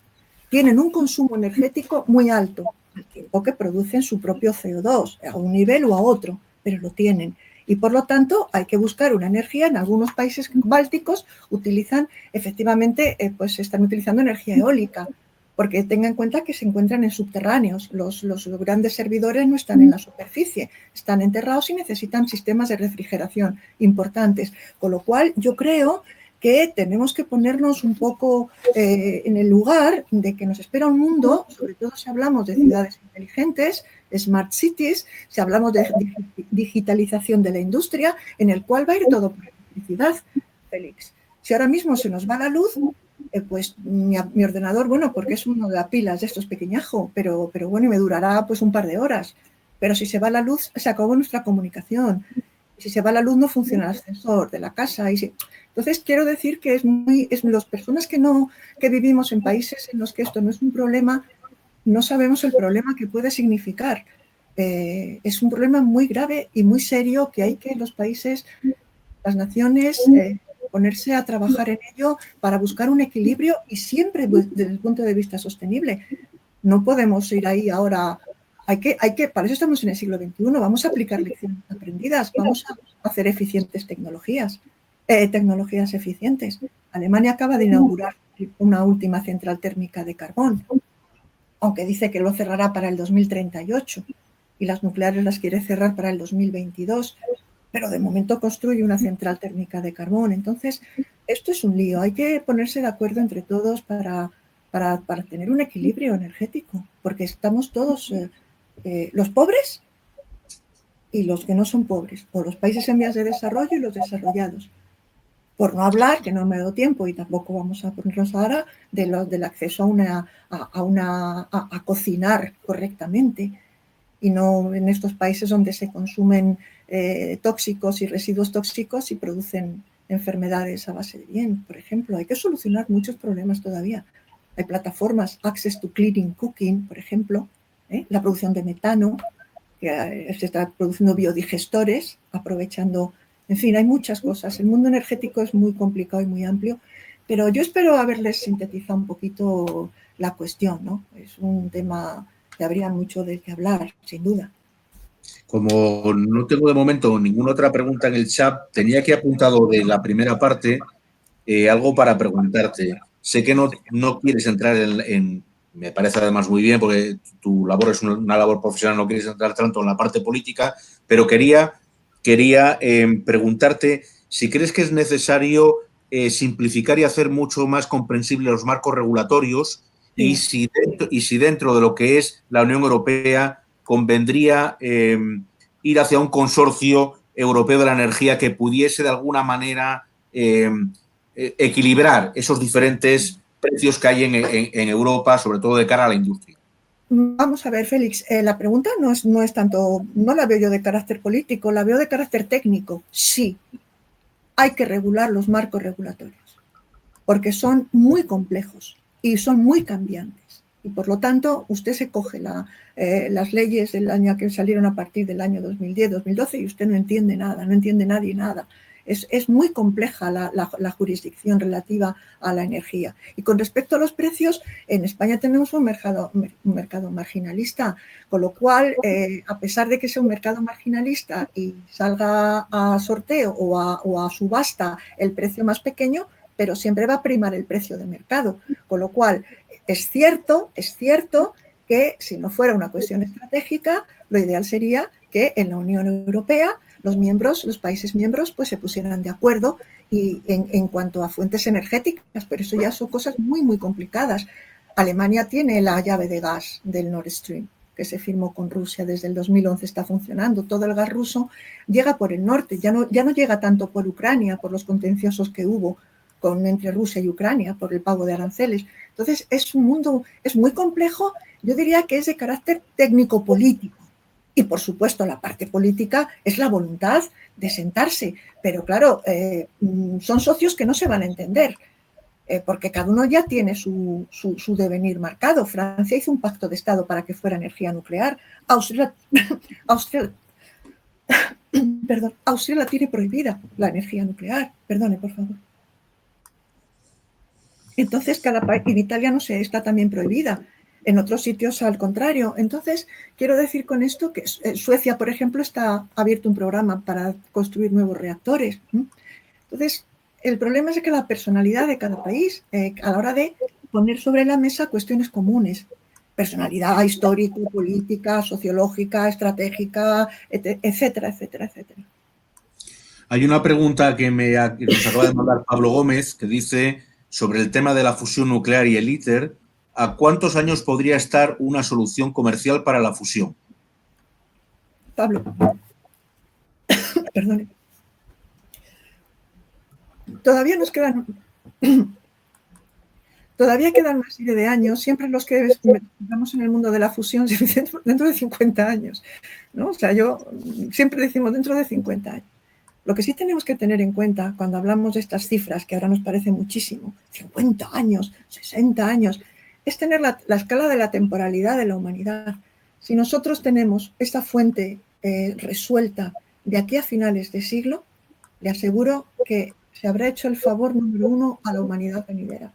tienen un consumo energético muy alto, al tiempo que producen su propio CO2, a un nivel o a otro, pero lo tienen. Y por lo tanto hay que buscar una energía. En algunos países bálticos utilizan, efectivamente, pues están utilizando energía eólica, porque tengan en cuenta que se encuentran en subterráneos. Los grandes servidores no están en la superficie, están enterrados y necesitan sistemas de refrigeración importantes. Con lo cual yo creo que tenemos que ponernos un poco en el lugar de que nos espera un mundo, sobre todo si hablamos de ciudades inteligentes, smart cities, si hablamos de digitalización de la industria, en el cual va a ir todo por electricidad, Félix. Si ahora mismo se nos va la luz, pues mi ordenador, bueno, porque es uno de las pilas de estos pequeñajo, pero bueno, y me durará pues un par de horas. Pero si se va la luz, se acabó nuestra comunicación. Si se va la luz, no funciona el ascensor de la casa. Entonces, quiero decir que las personas que vivimos en países en los que esto no es un problema, no sabemos el problema que puede significar. Es un problema muy grave y muy serio que hay que los países, las naciones, ponerse a trabajar en ello para buscar un equilibrio y siempre desde el punto de vista sostenible. No podemos ir ahí ahora. Para eso estamos en el siglo XXI, vamos a aplicar lecciones aprendidas, vamos a hacer tecnologías eficientes. Alemania acaba de inaugurar una última central térmica de carbón, aunque dice que lo cerrará para el 2038 y las nucleares las quiere cerrar para el 2022, pero de momento construye una central térmica de carbón. Entonces, esto es un lío, hay que ponerse de acuerdo entre todos para tener un equilibrio energético, porque estamos todos, los pobres y los que no son pobres, o los países en vías de desarrollo y los desarrollados. Por no hablar, que no me ha dado tiempo y tampoco vamos a ponernos ahora, del acceso a cocinar correctamente, y no en estos países donde se consumen tóxicos y residuos tóxicos y producen enfermedades a base de bien, por ejemplo. Hay que solucionar muchos problemas todavía. Hay plataformas, Access to Clean Cooking, por ejemplo, la producción de metano, que se está produciendo biodigestores, aprovechando. En fin, hay muchas cosas. El mundo energético es muy complicado y muy amplio, pero yo espero haberles sintetizado un poquito la cuestión, ¿no? Es un tema que habría mucho de qué hablar, sin duda. Como no tengo de momento ninguna otra pregunta en el chat, tenía aquí apuntado de la primera parte algo para preguntarte. Sé que no quieres entrar me parece además muy bien, porque tu labor es una labor profesional, no quieres entrar tanto en la parte política, pero quería preguntarte si crees que es necesario simplificar y hacer mucho más comprensibles los marcos regulatorios, sí. y si dentro de lo que es la Unión Europea convendría ir hacia un consorcio europeo de la energía que pudiese de alguna manera equilibrar esos diferentes precios que hay en Europa, sobre todo de cara a la industria. Vamos a ver, Félix, la pregunta no es tanto, no la veo yo de carácter político, la veo de carácter técnico. Sí, hay que regular los marcos regulatorios, porque son muy complejos y son muy cambiantes. Y por lo tanto, usted se coge las leyes del año que salieron a partir del año 2010, 2012 y usted no entiende nada, no entiende nadie nada. Es muy compleja la jurisdicción relativa a la energía. Y con respecto a los precios, en España tenemos un mercado marginalista, con lo cual, a pesar de que sea un mercado marginalista y salga a sorteo o a subasta el precio más pequeño, pero siempre va a primar el precio de mercado. Con lo cual, es cierto que si no fuera una cuestión estratégica, lo ideal sería que en la Unión Europea los países miembros pues se pusieran de acuerdo y en cuanto a fuentes energéticas, pero eso ya son cosas muy, muy complicadas. Alemania tiene la llave de gas del Nord Stream, que se firmó con Rusia desde el 2011, está funcionando. Todo el gas ruso llega por el norte, ya no llega tanto por Ucrania, por los contenciosos que hubo entre Rusia y Ucrania, por el pago de aranceles. Entonces, es un mundo, es muy complejo, yo diría que es de carácter técnico-político. Y, por supuesto, la parte política es la voluntad de sentarse. Pero, claro, son socios que no se van a entender, porque cada uno ya tiene su devenir marcado. Francia hizo un pacto de Estado para que fuera energía nuclear. Austria la tiene prohibida, la energía nuclear. Perdone, por favor. Entonces, cada país, en Italia no sé, está también prohibida. En otros sitios al contrario. Entonces, quiero decir con esto que en Suecia, por ejemplo, está abierto un programa para construir nuevos reactores. Entonces, el problema es que la personalidad de cada país, a la hora de poner sobre la mesa cuestiones comunes, personalidad histórica, política, sociológica, estratégica, etcétera, etcétera, etcétera. Hay una pregunta que nos acaba de mandar Pablo Gómez, que dice sobre el tema de la fusión nuclear y el ITER, ¿a cuántos años podría estar una solución comercial para la fusión? Pablo, perdone. Todavía nos quedan una serie de años, siempre los que estamos en el mundo de la fusión, dentro de 50 años, ¿no? O sea, siempre decimos dentro de 50 años. Lo que sí tenemos que tener en cuenta cuando hablamos de estas cifras, que ahora nos parece muchísimo, 50 años, 60 años, es tener la escala de la temporalidad de la humanidad. Si nosotros tenemos esta fuente resuelta de aquí a finales de siglo, le aseguro que se habrá hecho el favor número 1 a la humanidad venidera.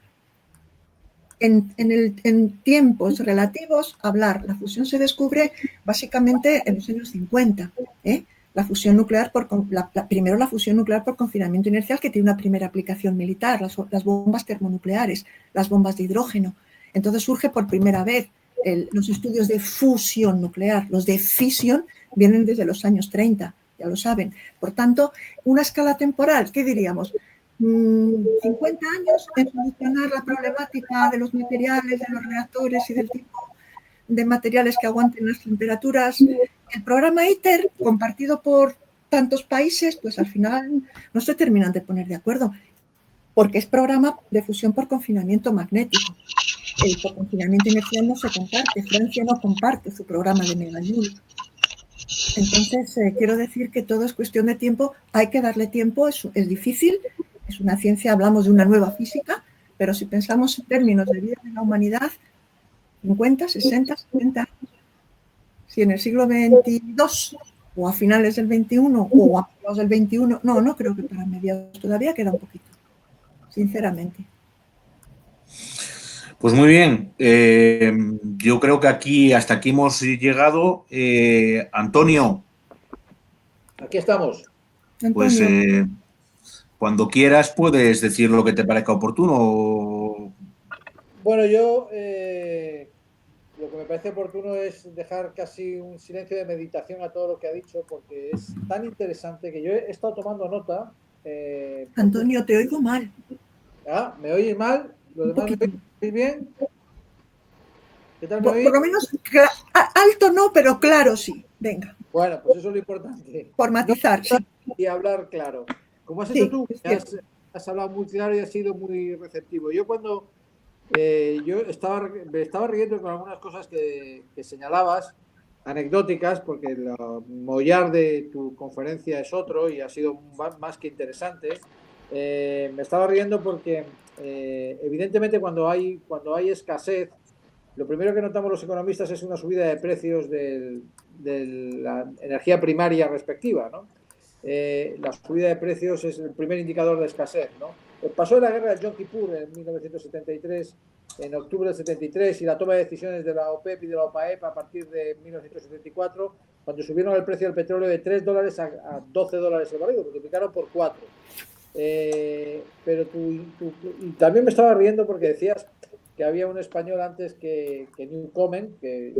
En tiempos relativos, la fusión se descubre básicamente en los años 50. La fusión nuclear primero la fusión nuclear por confinamiento inercial, que tiene una primera aplicación militar, las bombas termonucleares, las bombas de hidrógeno. Entonces surge por primera vez los estudios de fusión nuclear. Los de fisión vienen desde los años 30, ya lo saben. Por tanto, una escala temporal, ¿qué diríamos? 50 años en solucionar la problemática de los materiales, de los reactores y del tipo de materiales que aguanten las temperaturas. El programa ITER, compartido por tantos países, pues al final no se terminan de poner de acuerdo, porque es programa de fusión por confinamiento magnético. El por confinamiento inercial no se comparte, Francia no comparte su programa de megajoule. Entonces, quiero decir que todo es cuestión de tiempo, hay que darle tiempo, es difícil, es una ciencia, hablamos de una nueva física, pero si pensamos en términos de vida de la humanidad, 50, 60, 70 años. Si en el siglo XXII o a finales del XXI o a mediados del XXI, no creo que para mediados, todavía queda un poquito, sinceramente. Pues muy bien, yo creo que hasta aquí hemos llegado. Antonio. Aquí estamos. Pues cuando quieras puedes decir lo que te parezca oportuno. Bueno, yo lo que me parece oportuno es dejar casi un silencio de meditación a todo lo que ha dicho, porque es tan interesante que yo he estado tomando nota. Antonio, te oigo mal. ¿Me oyes mal? ¿Lo demás me oís bien? ¿Qué tal me oís? Por lo menos alto no, pero claro sí. Venga. Bueno, pues eso es lo importante. Por matizar, sí. Y hablar claro. Como has hecho tú, has hablado muy claro y has sido muy receptivo. Yo cuando me estaba riendo con algunas cosas que señalabas, anecdóticas, porque el mollar de tu conferencia es otro y ha sido más que interesante. Me estaba riendo porque evidentemente cuando hay escasez, lo primero que notamos los economistas es una subida de precios de la energía primaria respectiva, ¿no? La subida de precios es el primer indicador de escasez, ¿no? Pasó la guerra de Yom Kippur en 1973, en octubre del 73, y la toma de decisiones de la OPEP y de la OPAEP a partir de 1974, cuando subieron el precio del petróleo de $3 a $12 el barril, multiplicaron por 4. Pero y también me estaba riendo porque decías que había un español antes que Newcomen, que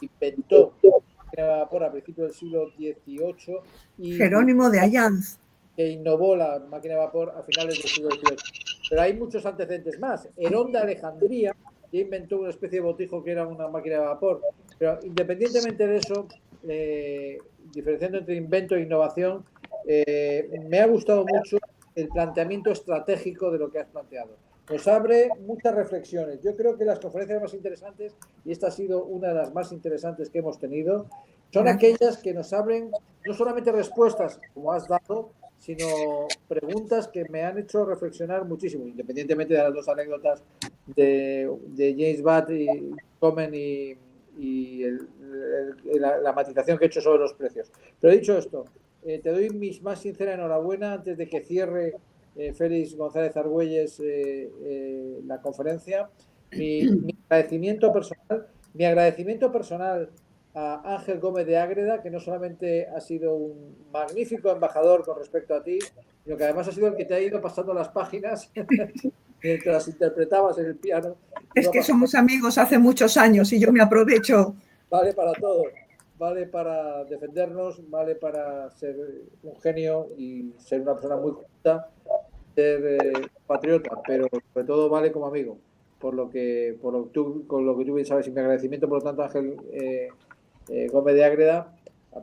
inventó la máquina de vapor a principios del siglo XVIII y Jerónimo de Allanz, que innovó la máquina de vapor a finales del siglo XVIII. Pero hay muchos antecedentes más. Herón de Alejandría ya inventó una especie de botijo que era una máquina de vapor. Pero independientemente de eso, diferenciando entre invento e innovación, me ha gustado mucho el planteamiento estratégico de lo que has planteado. Nos abre muchas reflexiones. Yo creo que las conferencias más interesantes, y esta ha sido una de las más interesantes que hemos tenido, son aquellas que nos abren no solamente respuestas, como has dado, sino preguntas que me han hecho reflexionar muchísimo, independientemente de las dos anécdotas de James Watt y Comen y la matización que he hecho sobre los precios. Pero dicho esto, te doy mi más sincera enhorabuena antes de que cierre Félix González Argüelles la conferencia. Mi agradecimiento personal a Ángel Gómez de Ágreda, que no solamente ha sido un magnífico embajador con respecto a ti, sino que además ha sido el que te ha ido pasando las páginas mientras interpretabas en el piano. Es que somos amigos hace muchos años y yo me aprovecho. Vale para todo, vale para defendernos, vale para ser un genio y ser una persona muy justa, ser patriota, pero sobre todo vale como amigo, con lo que tú bien sabes, y mi agradecimiento, por lo tanto, Ángel Gómez de Ágreda,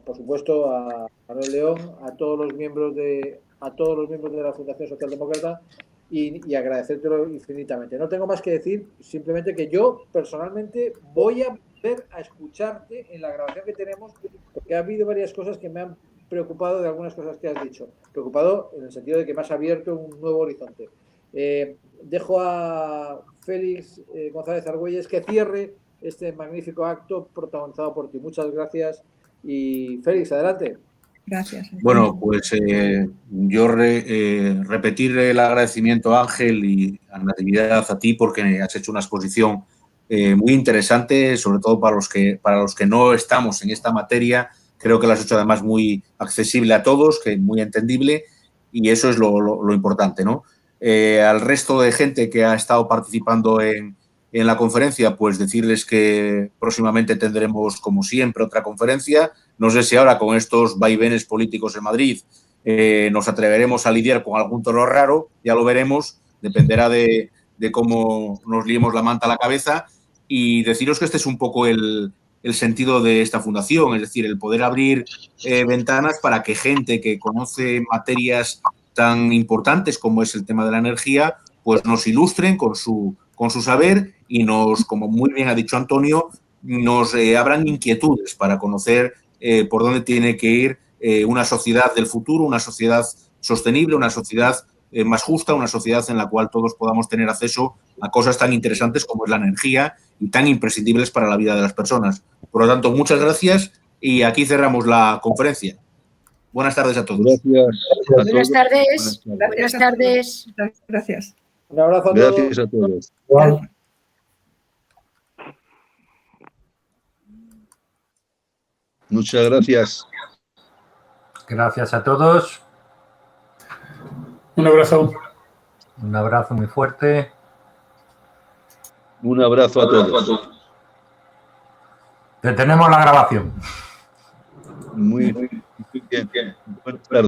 por supuesto a Manuel León, a todos los miembros de la Fundación Socialdemócrata, y agradecértelo infinitamente. No tengo más que decir, simplemente que yo personalmente voy a volver a escucharte en la grabación que tenemos, porque ha habido varias cosas que me han preocupado de algunas cosas que has dicho. Preocupado en el sentido de que me has abierto un nuevo horizonte. Dejo a Félix González Argüelles que cierre este magnífico acto protagonizado por ti. Muchas gracias. Y Félix, adelante. Gracias. Bueno, pues yo repetir el agradecimiento a Ángel y a Natividad, a ti, porque has hecho una exposición muy interesante, sobre todo para los que no estamos en esta materia. Creo que lo has hecho además muy accesible a todos, que muy entendible, y eso es lo importante, ¿no? Al resto de gente que ha estado participando en la conferencia, pues decirles que próximamente tendremos, como siempre, otra conferencia. No sé si ahora con estos vaivenes políticos en Madrid nos atreveremos a lidiar con algún toro raro, ya lo veremos, dependerá de cómo nos liemos la manta a la cabeza, y deciros que este es un poco el sentido de esta fundación, es decir, el poder abrir ventanas para que gente que conoce materias tan importantes como es el tema de la energía, pues nos ilustren con su saber y nos, como muy bien ha dicho Antonio, nos abran inquietudes para conocer por dónde tiene que ir una sociedad del futuro, una sociedad sostenible, una sociedad más justa, una sociedad en la cual todos podamos tener acceso a cosas tan interesantes como es la energía y tan imprescindibles para la vida de las personas. Por lo tanto, muchas gracias y aquí cerramos la conferencia. Buenas tardes a todos. Buenas tardes. Buenas tardes. Gracias. Un abrazo a todos. Gracias a todos. Gracias. Muchas gracias. Gracias a todos. Un abrazo. Un abrazo muy fuerte. Un abrazo a todos. Detenemos la grabación. Muy bien. Buenas tardes.